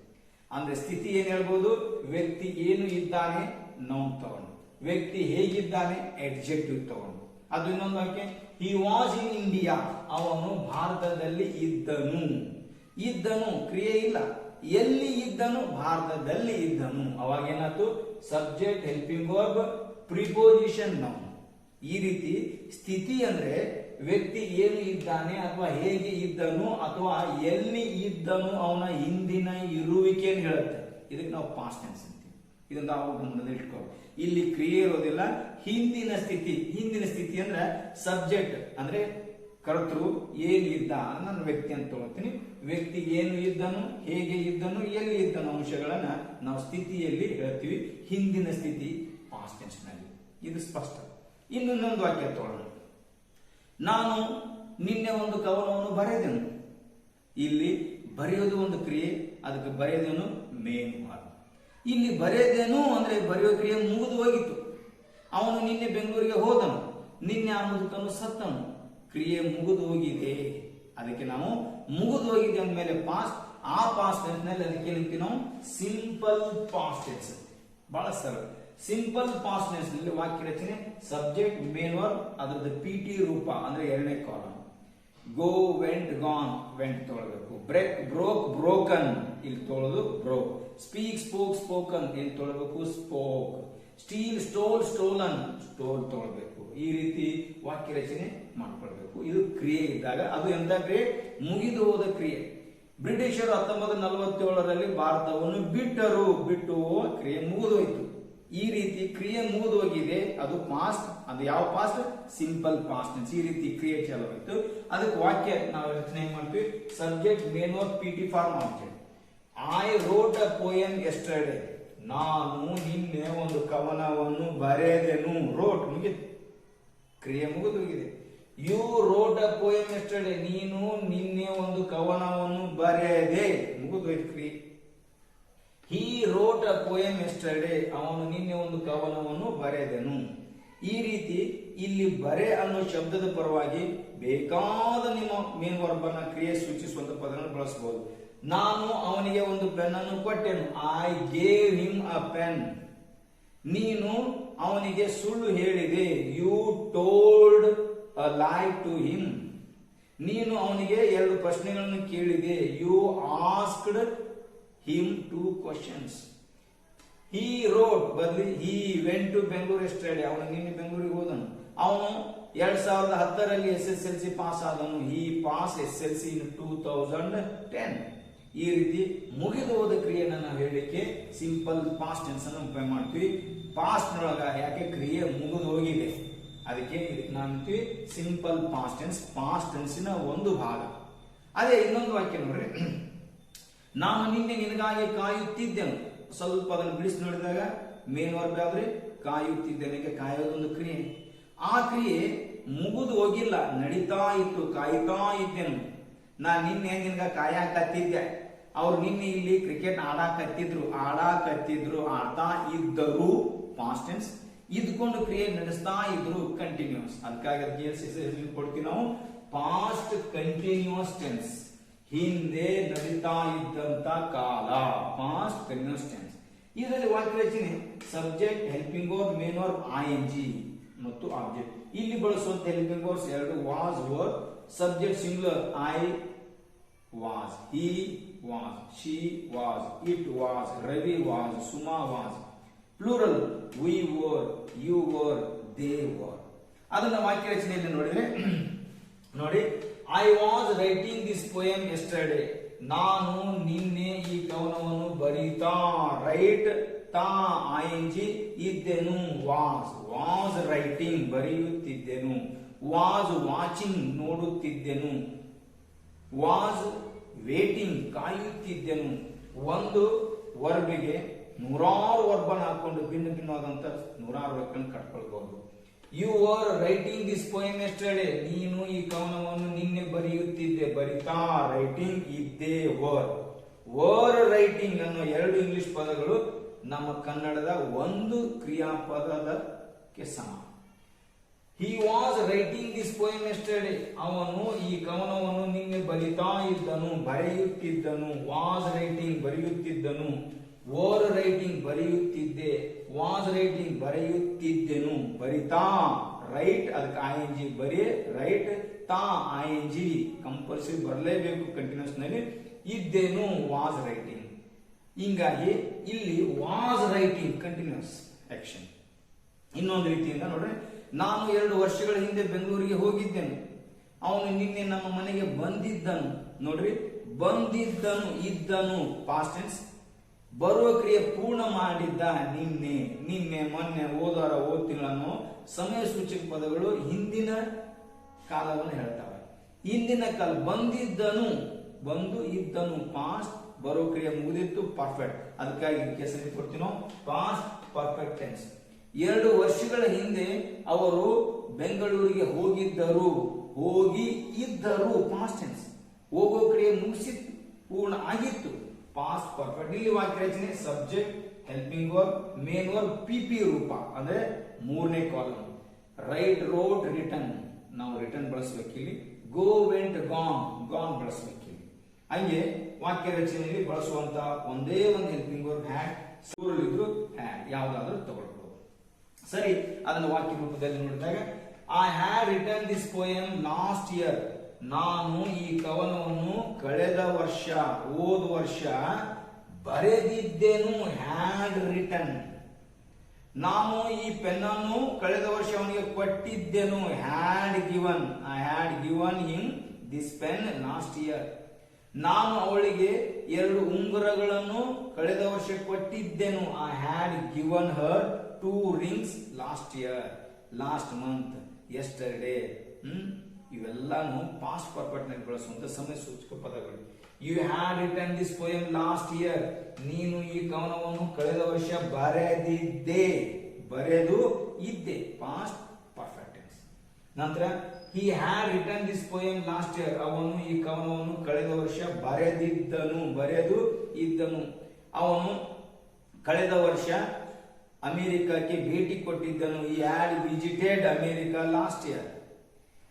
ಅಂದ್ರೆ ಸ್ಥಿತಿ ಏನ್ ಹೇಳ್ಬೋದು? ವ್ಯಕ್ತಿ ಏನು ಇದ್ದಾನೆ, ನೌನ್ ತಗೊಂಡು. ವ್ಯಕ್ತಿ ಹೇಗಿದ್ದಾನೆ, ಅಡ್ಜೆಕ್ಟಿವ್ ತಗೊಂಡು. ಅದು ಇನ್ನೊಂದು ವಾಕ್ಯ, ಹಿ ವಾಸ್ ಇನ್ ಇಂಡಿಯಾ, ಅವನು ಭಾರತದಲ್ಲಿ ಇದ್ದನು. ಇದ್ದನು, ಕ್ರಿಯೆ ಇಲ್ಲ. ಎಲ್ಲಿ ಇದ್ದನು, ಭಾರತದಲ್ಲಿ ಇದ್ದನು. ಅವಾಗ ಏನಾಯ್ತು? Subject, helping verb, preposition noun. ಈ ರೀತಿ ಸ್ಥಿತಿ ಅಂದ್ರೆ ವ್ಯಕ್ತಿ ಏನು ಇದ್ದಾನೆ ಅಥವಾ ಹೇಗೆ ಇದ್ದನು ಅಥವಾ ಎಲ್ಲಿ ಇದ್ದನು ಅವನ ಹಿಂದಿನ ಇರುವಿಕೆಯನ್ನು ಹೇಳುತ್ತೆ. ಇದಕ್ಕೆ ನಾವು ಪಾಸ್ಟ್ ಟೆನ್ಸ್ ಅಂತೀವಿ. ಇದನ್ನ ನಾವು ಗಮನದಲ್ಲಿ ಇಟ್ಕೊಳ್ಳಿ. ಇಲ್ಲಿ ಕ್ರಿಯೆ ಇರೋದಿಲ್ಲ, ಹಿಂದಿನ ಸ್ಥಿತಿ. ಹಿಂದಿನ ಸ್ಥಿತಿ ಅಂದ್ರೆ ಸಬ್ಜೆಕ್ಟ್ ಅಂದ್ರೆ ಕರ್ತೃ ಏನು ಇದ್ದ, ನನ್ನ ವ್ಯಕ್ತಿ ಅಂತ ತಗೊಳ್ತೀನಿ. ವ್ಯಕ್ತಿ ಏನು ಇದ್ದನು, ಹೇಗೆ ಇದ್ದನು, ಎಲ್ಲಿ ಇದ್ದನು ಅಂಶಗಳನ್ನ ನಾವು ಸ್ಥಿತಿಯಲ್ಲಿ ಹೇಳ್ತೀವಿ. ಹಿಂದಿನ ಸ್ಥಿತಿ ಪಾಸ್ಟ್ ಟೆನ್ಸ್ ನಲ್ಲಿ. ಇದು ಸ್ಪಷ್ಟ. ಇನ್ನೊಂದು ವಾಕ್ಯ ತಗೊಳ್ಳೋಣ. ನಾನು ನಿನ್ನೆ ಒಂದು ಕವನವನ್ನು ಬರೆದೆನು. ಇಲ್ಲಿ ಬರೆಯೋದು ಒಂದು ಕ್ರಿಯೆ, ಅದಕ್ಕೆ ಬರೆಯೋದೇನು ಮೇನ್ ವರ್ಬ್. ಇಲ್ಲಿ ಬರೆಯೋದೇನು ಅಂದ್ರೆ ಬರೆಯೋ ಕ್ರಿಯೆ ಮುಗಿದು ಹೋಗಿತ್ತು. ಅವನು ನಿನ್ನೆ ಬೆಂಗಳೂರಿಗೆ ಹೋದನು, ನಿನ್ನೆ ಆ ಮುದುಕನು ಸತ್ತನು. ಕ್ರಿಯೆ ಮುಗಿದು ಹೋಗಿದೆ. ಅದಕ್ಕೆ ನಾವು ಮುಗಿದು ಹೋಗಿದೆ ಅಂದಮೇಲೆ ಪಾಸ್ಟ್, ಆ ಪಾಸ್ಟ್ ಟೆನ್ಸ್ ನಲ್ಲಿ ಅದಕ್ಕೆ ಏನಂತೀವಿ ನಾವು ಸಿಂಪಲ್ ಪಾಸ್ಟ್ ಟೆನ್ಸ್. ಬಹಳ ಸರಳ. ಸಿಂಪಲ್ ಪಾಸ್ಟ್ ಟೆನ್ಸ್ ನಲ್ಲಿ ವಾಕ್ಯ ರಚನೆ ಸಬ್ಜೆಕ್ಟ್ ಮೇನ್ ವರ್ಬ್, ಅದರದ್ದು PT ರೂಪ ಅಂದ್ರೆ ಎರಡನೇ ಕಾಲಮ್. ಗೋ, ವೆಂಟ್, ಗಾನ್, ವೆಂಟ್ ತೊಗೊಳ್ಬೇಕು. ಬ್ರೇಕ್, ಬ್ರೋಕ್, ಬ್ರೋಕನ್, ಇಲ್ಲಿ ತೊಗೊಳ್ಳೋದು ಬ್ರೋಕ್. ಸ್ಪೀಕ್, ಸ್ಪೋಕ್, ಸ್ಪೋಕನ್, ಇಲ್ಲಿ ತೊಗೊಳ್ಬೇಕು spoke. Steel, stole, stolen, stole ತೊಗೊಳ್ಬೇಕು. ಈ ರೀತಿ ವಾಕ್ಯ ರಚನೆ ಮಾಡ್ಕೊಳ್ಬೇಕು. ಇದು ಕ್ರಿಯೆ ಇದ್ದಾಗ. ಅದು ಎಂತ ಕ್ರಿಯೆ? ಮುಗಿದು ಹೋದ ಕ್ರಿಯೆ. ಬ್ರಿಟಿಷರು 1947ರಲ್ಲಿ ಭಾರತವನ್ನು ಬಿಟ್ಟರು. ಬಿಟ್ಟು ಕ್ರಿಯೆ ಮುಗಿದೋಯ್ತು. ಈ ರೀತಿ ಕ್ರಿಯೆ ಮುಗಿದು ಹೋಗಿದೆ, ಅದು ಪಾಸ್ಟ್. ಅದು ಯಾವ ಪಾಸ್ಟ್? Simple past. ಈ ರೀತಿ ಕ್ರಿಯೆ ಚಾಲು ಆಯ್ತು. ಅದಕ್ಕೆ ವಾಕ್ಯ ನಾವು ರಚನೆ ಮಾಡ್ತೀವಿ subject main verb PT form object. I wrote a poem yesterday. ನಾನು ನಿನ್ನೆ ಒಂದು ಕವನವನ್ನು ಬರೆದೆನು. ರೋಟ್ ಮುಗಿತು, ಕ್ರಿಯೆ ಮುಗಿದು ಹೋಗಿದೆ. You wrote a poem yesterday. ನೀನು ನಿನ್ನೆ ಒಂದು ಕವನವನ್ನು ಬರೆದೆ, ಮುಗಿದು ಹೋಯ್ತು ಕ್ರಿಯೆ. He wrote a poem yesterday. ಅವನು ನಿನ್ನೆ ಒಂದು ಕವನವನ್ನು ಬರೆದನು. ಈ ರೀತಿ ಇಲ್ಲಿ ಬರೆ ಅನ್ನೋ ಶಬ್ದದ ಪರವಾಗಿ ಬೇಕಾದ ನಿಮ್ಮ ಮೇನ್ ವರ್ಬ್ ಅನ್ನ ಕ್ರಿಯೆ ಸೂಚಿಸುವಂತ ಪದಗಳನ್ನು ಬಳಸಬಹುದು. ನಾನು ಅವನಿಗೆ ಒಂದು ಪೆನ್ ಅನ್ನು ಕೊಟ್ಟೆನು. I gave him a pen. ನೀನು ಅವನಿಗೆ ಸುಳ್ಳು ಹೇಳಿದೆ. ಯು ಟೋಲ್ಡ್ ಅ ಲೈ ಟು ಹಿಮ್. ನೀನು ಅವನಿಗೆ 2 ಪ್ರಶ್ನೆಗಳನ್ನು ಕೇಳಿದೆ. You asked him 2 questions. He wrote ಬದಲಿ he went to Bangalore yesterday. ಅವನು ನಿನ್ನೆ ಬೆಂಗಳೂರಿಗೆ ಹೋದನು. ಅವನು 2010ರಲ್ಲಿ SSLC ಪಾಸ್ ಆದನು. he passed SSLC in 2010. ಈ ರೀತಿ ಮುಗಿದು ಹೋದ ಕ್ರಿಯೆಯನ್ನು ನಾವು ಹೇಳಲಿಕ್ಕೆ ಸಿಂಪಲ್ ಪಾಸ್ಟ್ ಟೆನ್ಸ್ ಅನ್ನು ಉಪಯೋಗ ಮಾಡ್ತೀವಿ. ಪಾಸ್ಟ್ ನೊಳಗ ಯಾಕೆ ಕ್ರಿಯೆ ಮುಗಿದು ಹೋಗಿದೆ, ಅದಕ್ಕೆ ಇದಕ್ಕೆ ನಾವು ಅಂತೀವಿ ಸಿಂಪಲ್ ಪಾಸ್ಟ್ ಟೆನ್ಸ್. ಪಾಸ್ಟ್ ಟೆನ್ಸಿನ ಒಂದು ಭಾಗ. ಅದೇ ಇನ್ನೊಂದು ವಾಕ್ಯ ನೋಡ್ರಿ. ನಾನು ನಿನ್ನೆ ನಿನಗಾಗಿ ಕಾಯುತ್ತಿದ್ದೆನು. ಸ್ವಲ್ಪ ಅದನ್ನು ಬಿಡಿಸಿ ನೋಡಿದಾಗ ಮೇನ್ ವರ್ಬ್ ಯಾವ್ದ್ರಿ? ಕಾಯುತ್ತಿದ್ದೇನೆ. ಕಾಯೋದೊಂದು ಕ್ರಿಯೆ. ಆ ಕ್ರಿಯೆ ಮುಗಿದು ಹೋಗಿಲ್ಲ, ನಡೀತಾ ಇತ್ತು. ಕಾಯ್ತಾ ಇದ್ದೇನು. ನಾ ನಿನ್ನೆ ನಿನ್ಗ ಕಾಯಕತ್ತಿದ್ದೆ. ಅವ್ರು ನಿನ್ನೆ ಇಲ್ಲಿ ಕ್ರಿಕೆಟ್ ಆಡಾಕತ್ತಿದ್ರು, ಆಡ್ತಾ ಇದ್ದರು ಪಾಸ್ಟ್ ಟೆನ್ಸ್. ಇದ್ಕೊಂಡು ಕ್ರಿಯೆ ನಡೆಸ್ತಾ ಇದ್ರು ಕಂಟಿನ್ಯೂಸ್. ಅದಕ್ಕಾಗಿ ಕೊಡ್ತೀವಿ ನಾವು ಪಾಸ್ಟ್ ಕಂಟಿನ್ಯೂಸ್ ಟೆನ್ಸ್. ಹಿಂದೆ ನಡೀತಾ ಇದ್ದಂತ ಕಾಲ ಪಾಸ್ಟ್ ಕಂಟಿನ್ಯೂಸ್ ಟೆನ್ಸ್. ಇದರಲ್ಲಿ ವಾಕ್ಯ ರಚನೆ subject, helping verb, main verb, ING ಮತ್ತು ಆಬ್ಜೆಕ್ಟ್. ಇಲ್ಲಿ ಬಳಸುವಂತ helping verbs 2 was, var. Subject singular I was, he was, she was, it was, Ravi was, Suma was. Plural we were, you were, they were. ಅದನ್ನ ವಾಕ್ಯ ರಚನೆಯಲ್ಲಿ ನೋಡಿದ್ರೆ ನೋಡಿ, I was writing this poem yesterday. ನಾನು ನಿನ್ನೆ ಈ ಕವನವನ್ನು ಬರೀತಾ, ರೈಟ್ ತಾ ING ಇದ್ದೆನು. ವಾಸ್ ರೈಟಿಂಗ್ ಬರೆಯುತ್ತಿದ್ದೆನು. ವಾಸ್ ವಾಚಿಂಗ್ ನೋಡುತ್ತಿದ್ದೆನು. ವಾಸ್ ವೇಟಿಂಗ್ ಕಾಯುತ್ತಿದ್ದೆನು. ಒಂದು ವರ್ಬಿಗೆ 100 ವರ್ಬನ್ನು ಹಾಕೊಂಡು ಭಿನ್ನ ಭಿನ್ನವಾದಂತ 100 ವಾಕ್ಯಗಳನ್ನು ಕಟ್ಕೊಳ್ಬಹುದು. You are writing this poem yesterday. ನೀನು ಈ ಕವನವನ್ನು ನಿನ್ನೆ ಬರೆಯುತ್ತಿದ್ದೆ. ಬರಿತಾ, ರೈಟಿಂಗ್, ಇದ್ದೆ, ವರ್ ರೈಟಿಂಗ್ ಅನ್ನೋ 2 ಇಂಗ್ಲಿಷ್ ಪದಗಳು ನಮ್ಮ ಕನ್ನಡದ ಒಂದು ಕ್ರಿಯಾಪದಕ್ಕೆ ಸಮ. He was writing this poem yesterday. ಅವನು ಈ ಕವನವನ್ನು ನಿನ್ನೆ ಬರಿತಾ ಇದ್ದನು, ಬರೆಯುತ್ತಿದ್ದನು. ವಾಸ್ ರೈಟಿಂಗ್ ಬರೆಯುತ್ತಿದ್ದನು. ವರ್ ರೈಟಿಂಗ್ ಬರೆಯುತ್ತಿದ್ದೆ. ವಾಸ್ ರೈಟಿಂಗ್ ಬರೆಯುತ್ತಿದ್ದೆನು. ಬರಿತಾ, ರೈಟ್ ಅದಕ್ಕೆ ING ಬರೀ, ರೈಟ್ ತಾ ING ಕಂಪಲ್ಸರಿ ಬರಲೇಬೇಕು ಕಂಟಿನ್ಯೂಸ್ ನಲ್ಲಿ. ಇದ್ದೇನು ವಾಸ್ ರೈಟಿಂಗ್. ಹಿಂಗಾಗಿ ಇಲ್ಲಿ ವಾಸ್ ರೈಟಿಂಗ್ ಕಂಟಿನ್ಯೂಸ್ ಆಕ್ಷನ್. ಇನ್ನೊಂದು ರೀತಿಯಿಂದ ನೋಡ್ರಿ, ನಾನು 2 ವರ್ಷಗಳ ಹಿಂದೆ ಬೆಂಗಳೂರಿಗೆ ಹೋಗಿದ್ದೇನೆ. ಅವನು ನಿನ್ನೆ ನಮ್ಮ ಮನೆಗೆ ಬಂದಿದ್ದನು. ನೋಡ್ರಿ, ಬಂದಿದ್ದನು, ಇದ್ದನು ಪಾಸ್ಟ್ ಟೆನ್ಸ್. ಬರುವ ಕ್ರಿಯೆ ಪೂರ್ಣ ಮಾಡಿದ್ದ ನಿನ್ನೆ, ನಿನ್ನೆ, ಮೊನ್ನೆ, ಹೋದವಾರ, ಹೋದ ತಿಂಗಳನ್ನು ಸಮಯ ಸೂಚಕ ಪದಗಳು ಹಿಂದಿನ ಕಾಲವನ್ನು ಹೇಳ್ತವೆ. ಹಿಂದಿನ ಕಾಲ ಬಂದಿದ್ದನು, ಬಂದು ಇದ್ದನು ಪಾಸ್ಟ್, ಬರೋ ಕ್ರಿಯೆ ಮುಗಿದಿತ್ತು ಪರ್ಫೆಕ್ಟ್. ಅದಕ್ಕಾಗಿ ಹೆಸರು ಕೊಡ್ತೀನೋ ಪಾಸ್ಟ್ ಪರ್ಫೆಕ್ಟ್ ಟೆನ್ಸ್. 2 ವರ್ಷಗಳ ಹಿಂದೆ ಅವರು ಬೆಂಗಳೂರಿಗೆ ಹೋಗಿದ್ದರು, ಹೋಗಿ ಇದ್ದರು ಪಾಸ್ಟ್ ಟೆನ್ಸ್. ಹೋಗೋ ಕ್ರಿಯೆ ಮುಗಿಸಿತ್ತು, ಪೂರ್ಣ ಆಗಿತ್ತು ಪಾಸ್ಟ್ ಪರ್ಫೆಕ್ಟ್. ಇಲ್ಲಿ ವಾಕ್ಯ ರಚನೆ subject, helping verb, main verb, PP ರೂಪ ಅಂದ್ರೆ 3ನೇ ಕಾಲಮ್. ರೈಟ್, ರೋಡ್, ರಿಟರ್ನ್, ನಾವು ರಿಟರ್ನ್ ಬಳಸಬೇಕಿಲ್ಲಿ. ಗೋ, ವೆಂಟ್, ಗಾನ್, ಗಾನ್ ಬಳಸಬೇಕಿಲ್ಲಿ. ಹಂಗೆ ವಾಕ್ಯ ರಚನೆಯಲ್ಲಿ ಬಳಸುವಂತ ಒಂದೇ ಒಂದು ಹೆಲ್ಪಿಂಗ್ ವರ್ಬ್ ಹ್ಯಾಡ್, ಸೂರಲ್ಲಿದ್ರು ಹ್ಯಾಡ್, ಯಾವ್ದಾದ್ರೂ ತಗೊಳ್ಬಹುದು. ಸರಿ, ಅದನ್ನು ವಾಕ್ಯ ರೂಪದಲ್ಲಿ ನೋಡಿದಾಗ I had written this poem last year. ನಾನು ಈ ಕವನವನ್ನು ಕಳೆದ ವರ್ಷ, ಹೋದ ವರ್ಷ ಬರೆದಿದ್ದೆನು. Had return. ನಾನು ಈ ಪೆನ್ ಅನ್ನು ಕಳೆದ ವರ್ಷ ಅವನಿಗೆ ಕೊಟ್ಟಿದ್ದೆನು. Had given, I had given him this pen last year. ನಾನು ಅವಳಿಗೆ 2 ಉಂಗುರಗಳನ್ನು ಕಳೆದ ವರ್ಷ ಕೊಟ್ಟಿದ್ದೆನು. I had given her 2 rings last year, last month, yesterday. ಇವೆಲ್ಲಾನು ಪಾಸ್ಟ್ ಪರ್ಫೆಕ್ಟ್ ನಲ್ಲಿ ಬಳಸುವಂತ ಸಮಯ ಸೂಚಕ ಪದಗಳು. You had written this poem last year. ನೀನು ಈ ಕವನವನ್ನು ಕಳೆದ ವರ್ಷ ಬರೆದಿದ್ದೆ, ಬರೆದು ಇದ್ದೆ ಪಾಸ್ಟ್ ಪರ್ಫೆಕ್ಟ್ ಟೆನ್ಸ್. ನಂತರ he had written this poem last year. ಅವನು ಈ ಕವನವನ್ನು ಕಳೆದ ವರ್ಷ ಬರೆದಿದ್ದನು, ಬರೆದು ಇದ್ದನು. ಅವನು ಕಳೆದ ವರ್ಷ ಅಮೆರಿಕಕ್ಕೆ ಭೇಟಿ ಕೊಟ್ಟಿದ್ದನು. he had visited America last year.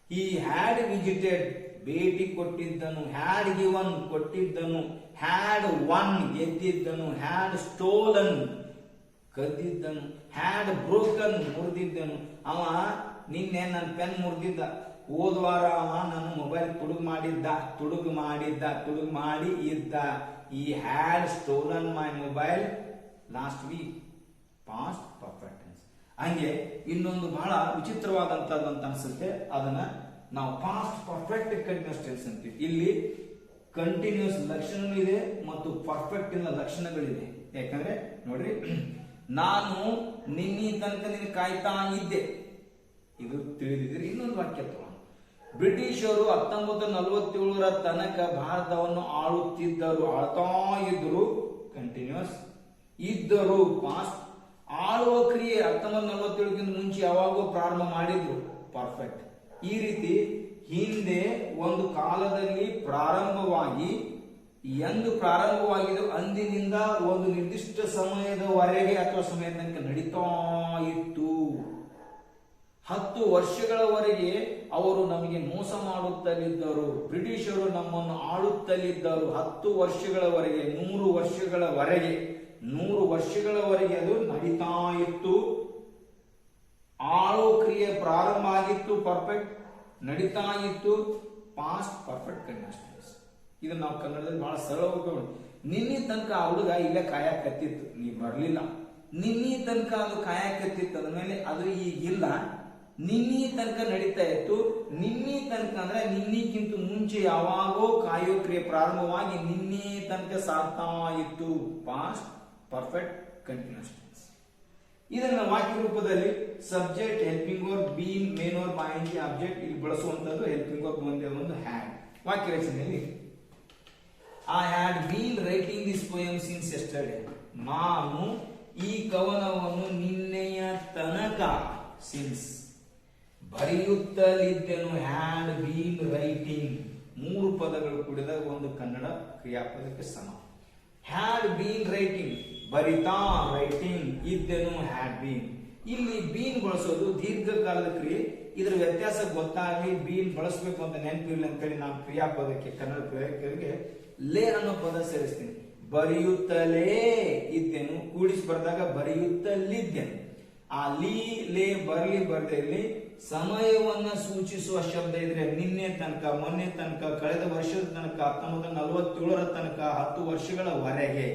he had visited, ಭೇಟಿ ಕೊಟ್ಟಿದ್ದನು. had given, ಕೊಟ್ಟಿದ್ದನು. had won, ಗೆದ್ದಿದ್ದನು. had stolen, ಕದ್ದಿದ್ದನು. had broken, ಮುರಿದಿದ್ದನು. ಅವ ನಿನ್ನೆ ನನ್ನ ಪೆನ್ ಮುರಿದಿದ್ದ. ಹೋದ ವಾರ ಅವ ನನ್ನ ಮೊಬೈಲ್ ತುಡುಗು ಮಾಡಿ ಇದ್ದ. He had stolen my mobile last week past perfect tense. ಹಂಗೆ ಇನ್ನೊಂದು ಬಹಳ ವಿಚಿತ್ರವಾದಂತದ್ದು ಅಂತ ಅನ್ಸುತ್ತೆ, ಅದನ್ನ ನಾವು ಪಾಸ್ಟ್ ಪರ್ಫೆಕ್ಟ್ ಕಂಟಿನ್ಯೂಸ್ ಟೆನ್ಸ್ ಅಂತೀವಿ. ಇಲ್ಲಿ ಕಂಟಿನ್ಯೂಸ್ ಲಕ್ಷಣಗಳು ಇದೆ ಮತ್ತು ಪರ್ಫೆಕ್ಟ್ ಇಂದ ಲಕ್ಷಣಗಳಿದೆ. ಯಾಕಂದ್ರೆ ನೋಡ್ರಿ, ನಾನು ನಿನ್ನೆ ತನಕ ನಿನ್ನ ಕಾಯ್ತಾ ಇದ್ದೆ, ಇದು ತಿಳಿದಿದ್ರೆ. ಇನ್ನೊಂದು ವಾಕ್ಯ ತಗೊಂಡು, ಬ್ರಿಟಿಷರು 1947 ತನಕ ಭಾರತವನ್ನು ಆಳುತ್ತಿದ್ದರು. ಆಳ್ತಾ ಇದ್ರು ಕಂಟಿನ್ಯೂಸ್, ಇದ್ದರು ಪಾಸ್ಟ್. ಆಳುವ ಕ್ರಿಯೆ 1947ಗಿಂತ ಮುಂಚೆ ಯಾವಾಗೋ ಪ್ರಾರಂಭ ಮಾಡಿದ್ರು ಪರ್ಫೆಕ್ಟ್. ಈ ರೀತಿ ಹಿಂದೆ ಒಂದು ಕಾಲದಲ್ಲಿ ಪ್ರಾರಂಭವಾಗಿ, ಎಂದು ಪ್ರಾರಂಭವಾಗಿದ್ದು ಅಂದಿನಿಂದ ಒಂದು ನಿರ್ದಿಷ್ಟ ಸಮಯದವರೆಗೆ ಅಥವಾ ಸಮಯದ ತನಕ ನಡೀತಾ ಇತ್ತು. 10 ವರ್ಷಗಳವರೆಗೆ ಅವರು ನಮಗೆ ಮೋಸ ಮಾಡುತ್ತಲಿದ್ದರು. ಬ್ರಿಟಿಷರು ನಮ್ಮನ್ನು ಆಳುತ್ತಲಿದ್ದರು 10 ವರ್ಷಗಳವರೆಗೆ, 100 ವರ್ಷಗಳವರೆಗೆ ಅದು ನಡೀತಾ ಇತ್ತು. ಆಳು ಕ್ರಿಯೆ ಪ್ರಾರಂಭ ಆಗಿತ್ತು ಪರ್ಫೆಕ್ಟ್, ನಡೀತಾ ಇತ್ತು ಪಾಸ್ಟ್ ಪರ್ಫೆಕ್ಟ್ ಕಂಟಿನ್ಯೂಸ್. ಇದನ್ನ ನಾವು ಕನ್ನಡದಲ್ಲಿ ಬಹಳ ಸರಳವಾಗಿ, ನಿನ್ನೆ ತನಕ ಆ ಹುಡುಗ ಇಲ್ಲೇ ಕಾಯಕತ್ತಿತ್ತು, ನೀ ಬರ್ಲಿಲ್ಲ. ನಿನ್ನೆ ತನಕ ಅದು ಕಾಯಕತ್ತಿತ್ತು, ಅದ್ಮೇಲೆ ಅದು ಈಗಿಲ್ಲ. ನಿನ್ನೆ ತನಕ ನಡೀತಾ ಇತ್ತು. ನಿನ್ನೆ ತನಕ ಅಂದ್ರೆ ನಿನ್ನೆಗಿಂತ ಮುಂಚೆ ಯಾವಾಗೋ ಕಾಯೋ ಕ್ರಿಯೆ ಪ್ರಾರಂಭವಾಗಿ ನಿನ್ನೆ ತನಕ ಸಾಗ್ತಾ ಇತ್ತು ಪಾಸ್ಟ್ ಪರ್ಫೆಕ್ಟ್ ಕಂಟಿನ್ಯೂಸ್ ಟೆನ್ಸ್. ಇದನ್ನ ವಾಕ್ಯ ರೂಪದಲ್ಲಿ subject, helping verb, been, main verb, ING, object ಇಲ್ಲಿ ಬಳಸುವಂತದ್ದು. ಹೆಲ್ಪಿಂಗ್ ವರ್ಬ್ ಒಂದೇ ಒಂದು ಹ್ಯಾಡ್. ವಾಕ್ಯ ರಚನೆಯಲ್ಲಿ I had been writing this poem since yesterday. ನಾನು ಈ ಕವನವನ್ನು ನಿನ್ನೆಯ ತನಕ, ಸಿನ್ಸ್, ಬರೆಯುತ್ತಲಿದ್ದೆನು. ಹ್ಯಾಡ್ ಬೀನ್ ರೈಟಿಂಗ್ 3 ಪದಗಳು ಕೂಡಿದ ಒಂದು ಕನ್ನಡ ಕ್ರಿಯಾಪದಕ್ಕೆ ಸಮ. ಹ್ಯಾಡ್ ಬೀನ್ ರೈಟಿಂಗ್, ಬರಿತಾ, ರೈಟಿಂಗ್, ಇದ್ದೆನು, ಹ್ಯಾಡ್ ಬೀನ್. ಇಲ್ಲಿ ಬೀನ್ ಬಳಸೋದು ದೀರ್ಘಕಾಲದ ಕ್ರಿಯೆ. ಇದರ ವ್ಯತ್ಯಾಸ ಗೊತ್ತಾಗಲಿ, ಬೀನ್ ಬಳಸಬೇಕು ಅಂತ ನೆನಪಿರ್ಲಿ ಅಂತೇಳಿ ನಾನು ಕ್ರಿಯಾಪದಕ್ಕೆ, ಕನ್ನಡ ಕ್ರಿಯಾಪದಕ್ಕೆ ಲೇ ಅನ್ನೋ ಪದ ಸೇರಿಸ್ತೀನಿ. ಬರೆಯುತ್ತಲೇ ಇದ್ದೆನು, ಕೂಡಿಸಿ ಬರೆದಾಗ ಬರೆಯುತ್ತಲಿದ್ದೆನು. ಆ ಲೀ, ಲೇ ಬರ್ಲಿ ಬರ್ದೆ ಇಲ್ಲಿ ಸಮಯವನ್ನ ಸೂಚಿಸುವ ಶಬ್ದ ಇದ್ರೆ ನಿನ್ನೆ ತನಕ, ಮೊನ್ನೆ ತನಕ, ಕಳೆದ ವರ್ಷದ ತನಕ, 1947 ತನಕ, 10 ವರ್ಷಗಳವರೆಗೆ,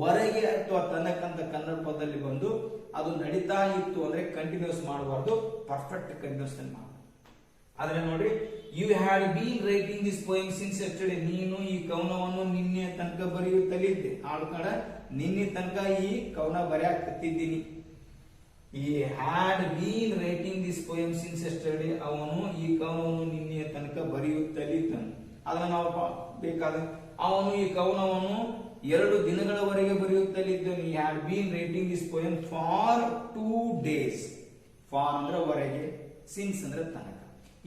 ವರೆಗೆ ಅಥವಾ ತನಕ ಅಂತ ಕನ್ನಡ ಪದದಲ್ಲಿ ಬಂದು ಅದು ನಡೀತಾ ಇತ್ತು ಅಂದ್ರೆ ಕಂಟಿನ್ಯೂಸ್ ಮಾಡಬಾರ್ದು, ಪರ್ಫೆಕ್ಟ್ ಕಂಟಿನ್ಯೂಸ್ ಮಾಡಬೇಕು. ಆದ್ರೆ ನೋಡಿ, you had been writing this poem since yesterday, ನೀನು ಈ ಕವನವನ್ನು ನಿನ್ನೆ ತನಕ ಬರೆಯುತ್ತಲಿದ್ದೆ. ಆಳು ಕಡ ನಿನ್ನೆ ತನಕ ಈ ಕವನ ಬರೆಯಾಕತ್ತಿದ್ದೀನಿ. He had been writing this poem since yesterday, ಅವನು ಈ ಕವನವನ್ನು ನಿನ್ನೆ ತನಕ ಬರೆಯುತ್ತಲಿದ್ದನು. ಅದನ್ನ ನಾವು ಬೇಕಾದ ಅವನು ಈ ಕವನವನ್ನು 2 ದಿನಗಳವರೆಗೆ ಬರೆಯುತ್ತಲಿದ್ದನು. He had been writing this poem for 2 days. For ಅಂದ್ರೆ ವರೆಗೆ, ಸಿನ್ಸ್ ಅಂದ್ರೆ ತನಕ.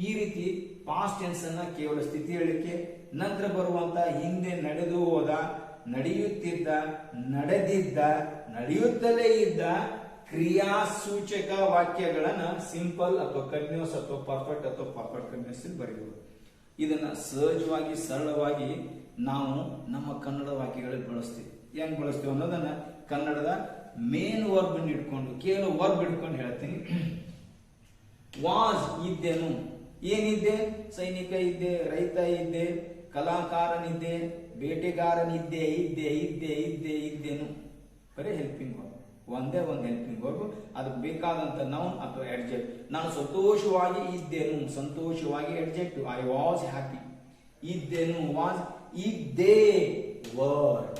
ಈ ರೀತಿ ಪಾಸ್ಟ್ ಟೆನ್ಸ್ ಅನ್ನ ಕೇವಲ ಸ್ಥಿತಿ ಹೇಳಿಕೆ, ನಂತರ ಬರುವಂತ ಹಿಂದೆ ನಡೆದು ಹೋದ, ನಡೆಯುತ್ತಿದ್ದ, ನಡೆದಿದ್ದ, ನಡೆಯುತ್ತಲೇ ಇದ್ದ ಕ್ರಿಯಾಸೂಚಕ ವಾಕ್ಯಗಳನ್ನ ಸಿಂಪಲ್ ಅಥವಾ ಕಂಟಿನ್ಯೂಸ್ ಅಥವಾ ಪರ್ಫೆಕ್ಟ್ ಅಥವಾ ಪರ್ಫೆಕ್ಟ್ ಕಂಟಿನ್ಯೂಸ್ ಬರೆಯುವುದು. ಇದನ್ನ ಸಹಜವಾಗಿ ಸರಳವಾಗಿ ನಾವು ನಮ್ಮ ಕನ್ನಡ ವಾಕ್ಯಗಳಲ್ಲಿ ಬಳಸ್ತೀವಿ. ಹೆಂಗ್ ಬಳಸ್ತೀವಿ ಅನ್ನೋದನ್ನ ಕನ್ನಡದ ಮೇನ್ ವರ್ಬ್ ಇಟ್ಕೊಂಡು, ಕೇವಲ ವರ್ಬ್ ಇಟ್ಕೊಂಡು ಹೇಳ್ತೀನಿ. ವಾಸ್ ಇದ್ದೇನು, ಏನಿದ್ದೆ? ಸೈನಿಕ ಇದ್ದೆ, ರೈತ ಇದ್ದೆ, ಕಲಾಕಾರನಿದ್ದೆ, ಬೇಟೆಗಾರನಿದ್ದೆ, ಇದ್ದೇನು. ಬರೀ ಹೆಲ್ಪಿಂಗ್ ವರ್ಬ್, ಒಂದೇ ಒಂದು ಹೆಲ್ಪಿಂಗ್ ವರ್ಬ್. ಅದಕ್ಕೆ ಬೇಕಾದಂತ ನೌನ್ ಅಥವಾ ಅಡ್ಜೆಕ್ಟ್. ನಾನು ಸಂತೋಷವಾಗಿ ಇದ್ದೇನು, ಸಂತೋಷವಾಗಿ ಅಡ್ಜೆಕ್ಟಿವ್. I was happy. ಇದ್ದೇನು, ವಾಸ್, ಇದ್ದೇ ವರ್ಡ್.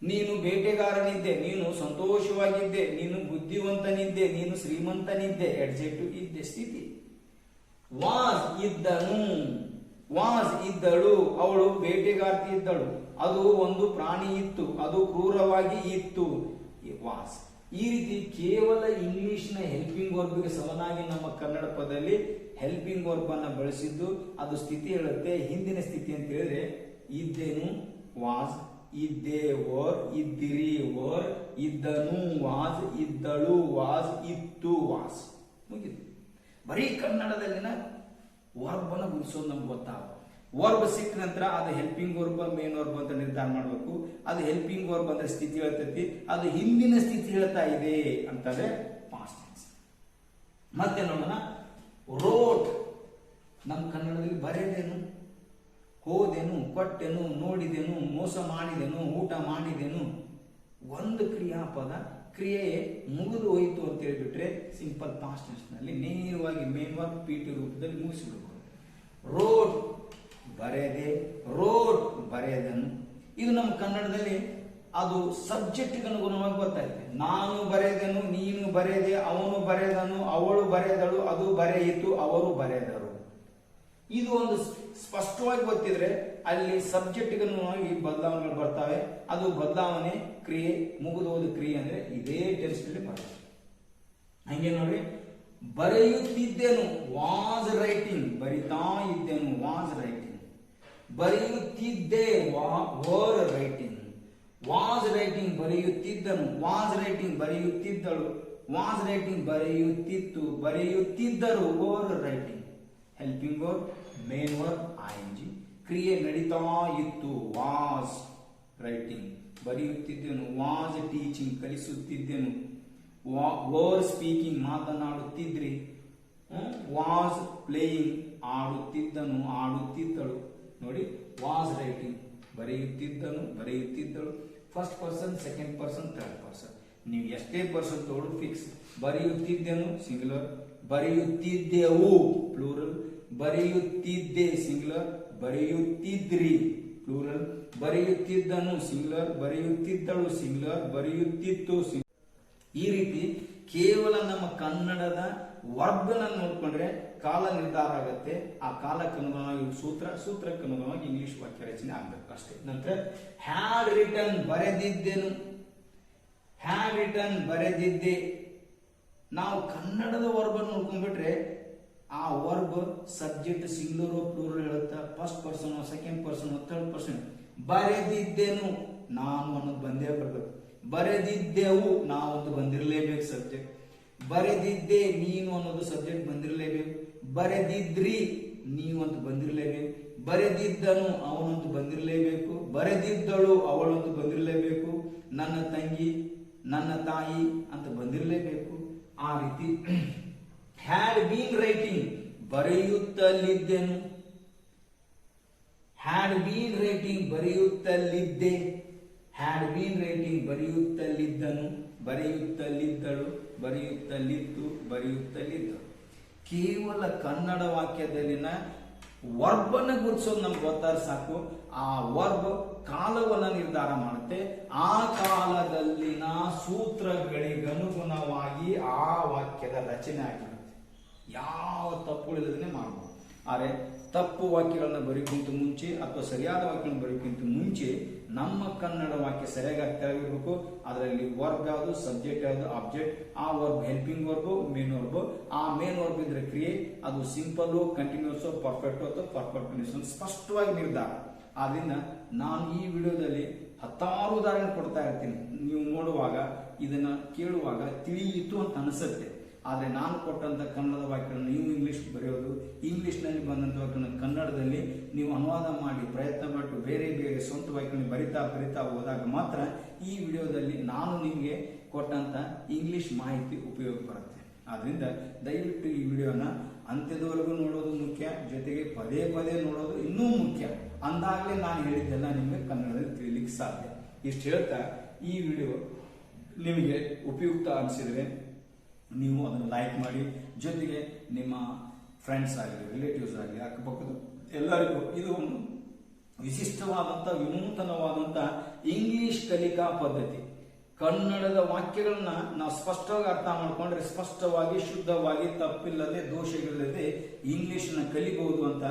ನೀನು ಬೇಟೆಗಾರನಿದ್ದೆ, ನೀನು ಸಂತೋಷವಾಗಿದ್ದೆ, ನೀನು ಬುದ್ಧಿವಂತನಿದ್ದೆ, ನೀನು ಶ್ರೀಮಂತನಿದ್ದೆ, ಅಡ್ಜೆಕ್ಟಿವ್ ಇದ್ದೆ ಸ್ಥಿತಿ. ವಾಸ್ ಇದ್ದನು, ವಾಸ್ ಇದ್ದಳು, ಅವಳು ಬೇಟೆಗಾರ್ತಿ ಇದ್ದಳು, ಅದು ಒಂದು ಪ್ರಾಣಿ ಇತ್ತು, ಅದು ಕ್ರೂರವಾಗಿ ಇತ್ತು. ವಾಸ್. ಈ ರೀತಿ ಕೇವಲ ಇಂಗ್ಲಿಷ್ ನ ಹೆಲ್ಪಿಂಗ್ ವರ್ಬ್ಗೆ ಸಮನಾಗಿ ನಮ್ಮ ಕನ್ನಡ ಪದದಲ್ಲಿ ಹೆಲ್ಪಿಂಗ್ ವರ್ಬ್ ಅನ್ನ ಬಳಸಿದ್ದು ಅದು ಸ್ಥಿತಿ ಹೇಳುತ್ತೆ. ಹಿಂದಿನ ಸ್ಥಿತಿ ಅಂತ ಹೇಳಿದ್ರೆ ಇದ್ದೇನು, ವಾಸ್, ಇದ್ದೇ ವರ್, ಇದ್ದಿರಿ ವರ್, ಇದ್ದನು ವಾಸ್, ಇದ್ದಳು ವಾಸ್, ಇತ್ತು ವಾಸ್. ಮುಗಿತು. ಬರೀ ಕನ್ನಡದಲ್ಲಿನ ವರ್ಬ್ ಅನ್ನು ಗುರುಸೋದು ನಮ್ಗೆ ಗೊತ್ತಾಗ. ವರ್ಬ್ ಸಿಕ್ಕ ನಂತರ ಅದು ಹೆಲ್ಪಿಂಗ್ ವರ್ಬ್, ಮೇನ್ ವರ್ಬ್ ಅಂತ ನಿರ್ಧಾರ ಮಾಡಬೇಕು. ಅದು ಹೆಲ್ಪಿಂಗ್ ವರ್ಬ್ ಅಂದ್ರೆ ಸ್ಥಿತಿ ಹೇಳ್ತೈತಿ, ಅದು ಹಿಂದಿನ ಸ್ಥಿತಿ ಹೇಳ್ತಾ ಇದೆ ಅಂತಂದ್ರೆ ಪಾಸ್ಟ್ ಟೆನ್ಸ್. ಮತ್ತೆ ನೋಡೋಣ, ರೋಟ್. ನಮ್ಮ ಕನ್ನಡದಲ್ಲಿ ಬರೆದೇನು, ಹೋದೆನು, ಕೊಟ್ಟೆನು, ನೋಡಿದೆನು, ಮೋಸ ಮಾಡಿದೆನು, ಊಟ ಮಾಡಿದೆನು. ಒಂದು ಕ್ರಿಯಾಪದ ಕ್ರಿಯೆ ಮುಗಿದು ಹೋಯಿತು ಅಂತ ಹೇಳ್ಬಿಟ್ರೆ ಸಿಂಪಲ್ ಪಾಸ್ಟ್ ಟೆನ್ಸ್ ನಲ್ಲಿ ನೇರವಾಗಿ ಮೇನ್ ವರ್ಬ್ PT ರೂಪದಲ್ಲಿ ಮುಗಿಸಿಬಿಡಬಹುದು. ರೋಡ್ ಬರೆದೆ, ರೋಡ್ ಬರೆದನು. ಇದು ನಮ್ಮ ಕನ್ನಡದಲ್ಲಿ ಅದು ಸಬ್ಜೆಕ್ಟ್ ಅನುಗುಣವಾಗಿ ಗೊತ್ತಾಯ್ತು. ನಾನು ಬರೆದೆನು, ನೀನು ಬರೆದೆ, ಅವನು ಬರೆದನು, ಅವಳು ಬರೆದಳು, ಅದು ಬರೆಯಿತು, ಅವರು ಬರೆದರು. ಇದು ಒಂದು ಸ್ಪಷ್ಟವಾಗಿ ಗೊತ್ತಿದ್ರೆ ಅಲ್ಲಿ ಸಬ್ಜೆಕ್ಟ್ ಅನುಗುಣವಾಗಿ ಬದಲಾವಣೆಗಳು ಬರ್ತವೆ. ಅದು ಬದಲಾವಣೆ ಕ್ರಿಯೆ, ಮುಗಿದೋದ ಕ್ರಿಯೆ ಅಂದ್ರೆ ಇದೇ ಟೆನ್ಸ್ ನಲ್ಲಿ ಬರ್ತದೆ. ಹಂಗೆ ನೋಡಿ, ಬರೆಯುತ್ತಿದ್ದೇನು, ವಾಸ್ ರೈಟಿಂಗ್, ಬರಿತಾ ಇದ್ದೇನು, ವಾಸ್ ರೈಟಿಂಗ್. ಬರೆಯುತ್ತಿದ್ದೆ, ವರ್ ರೈಟಿಂಗ್. ವಾಸ್ ರೈಟಿಂಗ್ ಬರೆಯುತ್ತಿದ್ದನು, ವಾಸ್ ರೈಟಿಂಗ್ ಬರೆಯುತ್ತಿದ್ದಳು, ವಾಸ್ ರೈಟಿಂಗ್ ಬರೆಯುತ್ತಿತ್ತು, ಬರೆಯುತ್ತಿದ್ದರು, were writing. Helping verb, main verb ING. ಕ್ರಿಯೆ ನಡೀತಾ ಇತ್ತು, ವಾಸ್ ರೈಟಿಂಗ್. ಬರೆಯುತ್ತಿದ್ದೆನು, ವಾಸ್ ಟೀಚಿಂಗ್, ಕಲಿಸುತ್ತಿದ್ದೆನು. ವರ್ ಸ್ಪೀಕಿಂಗ್, ಮಾತನಾಡುತ್ತಿದ್ರಿ. ವಾಸ್ ಪ್ಲೇಯಿಂಗ್, ಆಡುತ್ತಿದ್ದನು, ಆಡುತ್ತಿದ್ದಳು. ನೋಡಿ, ವಾಸ್ ರೈಟಿಂಗ್, ಬರೆಯುತ್ತಿದ್ದನು, ಬರೆಯುತ್ತಿದ್ದಳು. First person, second person, third person. ನೀವು ಎಷ್ಟೇ ಪರ್ಸನ್ ತೋಡು ಫಿಕ್ಸ್. ಬರೆಯುತ್ತಿದ್ದೆನು ಸಿಂಗ್ಯುಲರ್, ಬರೆಯುತ್ತಿದ್ದೆವು ಪ್ಲೂರಲ್, ಬರೆಯುತ್ತಿದ್ದೆ ಸಿಂಗ್ಯುಲರ್, ಬರೆಯುತ್ತಿದ್ರಿ ಪ್ಲೂರಲ್, ಬರೆಯುತ್ತಿದ್ದನು ಸಿಂಗ್ಯುಲರ್, ಬರೆಯುತ್ತಿದ್ದಳು ಸಿಂಗ್ಯುಲರ್, ಬರೆಯುತ್ತಿತ್ತು ಸಿಂಗ್ಯುಲರ್. ಈ ರೀತಿ ಕೇವಲ ನಮ್ಮ ಕನ್ನಡದ ವರ್ಬ್ ನೋಡ್ಕೊಂಡ್ರೆ ಕಾಲ ನಿರ್ಧಾರ ಆಗುತ್ತೆ. ಆ ಕಾಲಕ್ಕೆ ಅನುಗುಣವಾಗಿ ಸೂತ್ರಕ್ಕೆ ಅನುಗುಣವಾಗಿ ಇಂಗ್ಲಿಷ್ ವಾಕ್ಯ ರಚನೆ ಆಗ್ಬೇಕು ಅಷ್ಟೇ. ನಂತರ ಹ್ಯಾಡ್ ರಿಟರ್ನ್, ಬರೆದಿದ್ದೆನು, ಹ್ಯಾಡ್ ರಿಟರ್ನ್ ಬರೆದಿದ್ದೆ. ನಾವು ಕನ್ನಡದ ವರ್ಬ್ ನೋಡ್ಕೊಂಡ್ಬಿಟ್ರೆ ಆ ವರ್ಬ್ ಸಬ್ಜೆಕ್ಟ್ ಸಿಂಗ್ಯುಲರ್ ಪ್ಲೂರಲ್ ಹೇಳುತ್ತಾ, first person, second person, third person. ಬರೆದಿದ್ದೆನು, ನಾನು ಅನ್ನೋದು ಬಂದೇ ಬರ್ಬೇಕು. ಬರೆದಿದ್ದೆವು, ನಾವು ಅಂತ ಬಂದಿರಲೇಬೇಕು ಸಬ್ಜೆಕ್ಟ್. ಬರೆದಿದ್ದೆ, ನೀನು ಅನ್ನೋದು ಸಬ್ಜೆಕ್ಟ್ ಬಂದಿರಲೇಬೇಕು. ಬರೆದಿದ್ರಿ, ನೀವು ಅಂತ ಬಂದಿರಲೇಬೇಕು. ಬರೆದಿದ್ದನು, ಅವನಂತ ಬಂದಿರಲೇಬೇಕು. ಬರೆದಿದ್ದಳು, ಅವಳಂತ ಬಂದಿರಲೇಬೇಕು. ನನ್ನ ತಂಗಿ, ನನ್ನ ತಾಯಿ ಅಂತ ಬಂದಿರಲೇಬೇಕು. ಆ ರೀತಿ ಹ್ಯಾಡ್ ಬೀನ್ ರೈಟಿಂಗ್, ಬರೆಯುತ್ತಲಿದ್ದೆನು. ಹ್ಯಾಡ್ ಬೀನ್ ರೈಟಿಂಗ್, ಬರೆಯುತ್ತಲಿದ್ದೆ. ಹ್ಯಾಡ್ ಬೀನ್ ರೈಟಿಂಗ್, ಬರೆಯುತ್ತಲಿದ್ದನು. ಬರೆಯುತ್ತಲಿದ್ದಳು, ಬರೆಯುತ್ತಲಿದ್ದು, ಬರೆಯುತ್ತಲಿದ್ದಳು. ಕೇವಲ ಕನ್ನಡ ವಾಕ್ಯದಲ್ಲಿನ ವರ್ಬನ್ನು ಗುರುತಿಸೋದು ನಮ್ಗೆ ಗೊತ್ತಾದ್ರೆ ಸಾಕು. ಆ ವರ್ಬ್ ಕಾಲವನ್ನ ನಿರ್ಧಾರ ಮಾಡುತ್ತೆ. ಆ ಕಾಲದಲ್ಲಿನ ಸೂತ್ರಗಳಿಗನುಗುಣವಾಗಿ ಆ ವಾಕ್ಯದ ರಚನೆ ಆಗಿರುತ್ತೆ. ಯಾವ ತಪ್ಪುಗಳಿಲ್ಲದೇ ಮಾಡಬಹುದು. ಆದರೆ ತಪ್ಪು ವಾಕ್ಯಗಳನ್ನ ಬರೆಯೋಕ್ಕಿಂತ ಮುಂಚೆ ಅಥವಾ ಸರಿಯಾದ ವಾಕ್ಯಗಳನ್ನು ಬರೆಯೋಕ್ಕಿಂತ ಮುಂಚೆ ನಮ್ಮ ಕನ್ನಡ ವಾಕ್ಯ ಸರಿಯಾಗಿ ಅರ್ಥ ಆಗಿರ್ಬೇಕು. ಅದರಲ್ಲಿ ವರ್ಬ್ ಯಾವುದು, ಸಬ್ಜೆಕ್ಟ್ ಯಾವುದು, ಆಬ್ಜೆಕ್ಟ್, ಆ verb helping verb, main verb, ಆ ಮೇನ್ ವರ್ಬ್ ಇದ್ರೆ ಕ್ರಿಯೆ, ಅದು ಸಿಂಪಲ್, ಕಂಟಿನ್ಯೂಸ್, ಪರ್ಫೆಕ್ಟ್ ಅಥವಾ ಪರ್ಫೆಕ್ಟ್ ಕಂಟಿನ್ಯೂಸ್ ಸ್ಪಷ್ಟವಾಗಿ ನಿರ್ಧಾರ. ಆದ್ರಿಂದ ನಾನು ಈ ವಿಡಿಯೋದಲ್ಲಿ 10 ಉದಾಹರಣೆ ಕೊಡ್ತಾ ಇರ್ತೀನಿ. ನೀವು ನೋಡುವಾಗ ಇದನ್ನ ಕೇಳುವಾಗ ತಿಳಿಯಿತು ಅಂತ ಅನಿಸುತ್ತೆ. ಆದರೆ ನಾನು ಕೊಟ್ಟಂತ ಕನ್ನಡದ ವಾಕ್ಯಗಳನ್ನು ನೀವು ಇಂಗ್ಲಿಷ್ ಬರೆಯೋದು, ಇಂಗ್ಲಿಷ್ನಲ್ಲಿ ಬಂದಂತ ವಾಕ್ಯಗಳನ್ನು ಕನ್ನಡದಲ್ಲಿ ನೀವು ಅನುವಾದ ಮಾಡಿ ಪ್ರಯತ್ನ ಪಟ್ಟು ಬೇರೆ ಬೇರೆ ಸ್ವಂತ ವಾಕ್ಯಗಳನ್ನು ಬರಿತಾ ಹೋದಾಗ ಮಾತ್ರ ಈ ವಿಡಿಯೋದಲ್ಲಿ ನಾನು ನಿಮಗೆ ಕೊಟ್ಟಂತ ಇಂಗ್ಲಿಷ್ ಮಾಹಿತಿ ಉಪಯೋಗ ಬರುತ್ತೆ. ಆದ್ರಿಂದ ದಯವಿಟ್ಟು ಈ ವಿಡಿಯೋನ ಅಂತ್ಯದವರೆಗೂ ನೋಡೋದು ಮುಖ್ಯ, ಜೊತೆಗೆ ಪದೇ ಪದೇ ನೋಡೋದು ಇನ್ನೂ ಮುಖ್ಯ. ಅಂದಾಗಲೇ ನಾನು ಹೇಳಿದ್ದೆಲ್ಲ ನಿಮಗೆ ಕನ್ನಡದಲ್ಲಿ ತಿಳಿಲಿಕ್ಕೆ ಸಾಧ್ಯ. ಇಷ್ಟು ಹೇಳ್ತಾ ಈ ವಿಡಿಯೋ ನಿಮಗೆ ಉಪಯುಕ್ತ ಅನಿಸಿದರೆ ನೀವು ಅದನ್ನು ಲೈಕ್ ಮಾಡಿ, ಜೊತೆಗೆ ನಿಮ್ಮ ಫ್ರೆಂಡ್ಸ್ ಆಗಲಿ, ರಿಲೇಟಿವ್ಸ್ ಆಗಲಿ, ಅಕ್ಕಪಕ್ಕದ ಎಲ್ಲರಿಗೂ ಇದು ಒಂದು ವಿಶಿಷ್ಟವಾದಂಥ ವಿನೂತನವಾದಂಥ ಇಂಗ್ಲಿಷ್ ಕಲಿಕಾ ಪದ್ಧತಿ. ಕನ್ನಡದ ವಾಕ್ಯಗಳನ್ನ ನಾವು ಸ್ಪಷ್ಟವಾಗಿ ಅರ್ಥ ಮಾಡ್ಕೊಂಡ್ರೆ ಸ್ಪಷ್ಟವಾಗಿ, ಶುದ್ಧವಾಗಿ, ತಪ್ಪಿಲ್ಲದೆ, ದೋಷಗಳಿಲ್ಲದೆ ಇಂಗ್ಲಿಷ್ನ ಕಲಿಬಹುದು ಅಂತ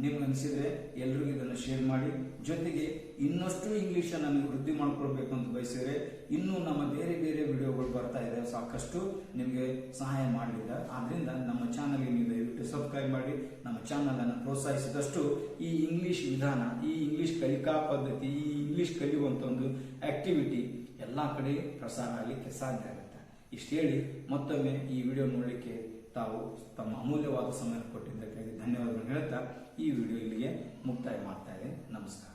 ನಿಮ್ಗೆ ಅನಿಸಿದ್ರೆ ಎಲ್ರಿಗೂ ಇದನ್ನು ಶೇರ್ ಮಾಡಿ. ಜೊತೆಗೆ ಇನ್ನಷ್ಟು ಇಂಗ್ಲಿಷನ್ನು ನೀವು ವೃದ್ಧಿ ಮಾಡ್ಕೊಳ್ಬೇಕು ಅಂತ ಬಯಸಿದ್ರೆ ಇನ್ನೂ ನಮ್ಮ ಬೇರೆ ಬೇರೆ ವಿಡಿಯೋಗಳು ಬರ್ತಾ ಇದೆ, ಸಾಕಷ್ಟು ನಿಮಗೆ ಸಹಾಯ ಮಾಡಲಿದೆ. ಆದ್ರಿಂದ ನಮ್ಮ ಚಾನಲ್ಗೆ ನೀವು ದಯವಿಟ್ಟು ಸಬ್ಸ್ಕ್ರೈಬ್ ಮಾಡಿ ನಮ್ಮ ಚಾನಲ್ ಅನ್ನು ಪ್ರೋತ್ಸಾಹಿಸಿದಷ್ಟು ಈ ಇಂಗ್ಲಿಷ್ ವಿಧಾನ, ಈ ಇಂಗ್ಲಿಷ್ ಕಲಿಕಾ ಪದ್ಧತಿ, ಈ ಇಂಗ್ಲಿಷ್ ಕಲಿಯುವಂತ ಒಂದು ಆಕ್ಟಿವಿಟಿ ಎಲ್ಲ ಕಡೆ ಪ್ರಸಾರ ಆಗಲಿಕ್ಕೆ ಸಾಧ್ಯ ಆಗುತ್ತೆ. ಇಷ್ಟು ಹೇಳಿ ಮತ್ತೊಮ್ಮೆ ಈ ವಿಡಿಯೋ ನೋಡಲಿಕ್ಕೆ ತಾವು ತಮ್ಮ ಅಮೂಲ್ಯವಾದ ಸಮಯ ಕೊಟ್ಟಿದ್ದಕ್ಕಾಗಿ ಧನ್ಯವಾದಗಳು ಹೇಳ್ತಾ ಈ ವಿಡಿಯೋ ಇಲ್ಲಿಗೆ ಮುಕ್ತಾಯ ಮಾಡ್ತಾ ಇದೆ. ನಮಸ್ಕಾರ.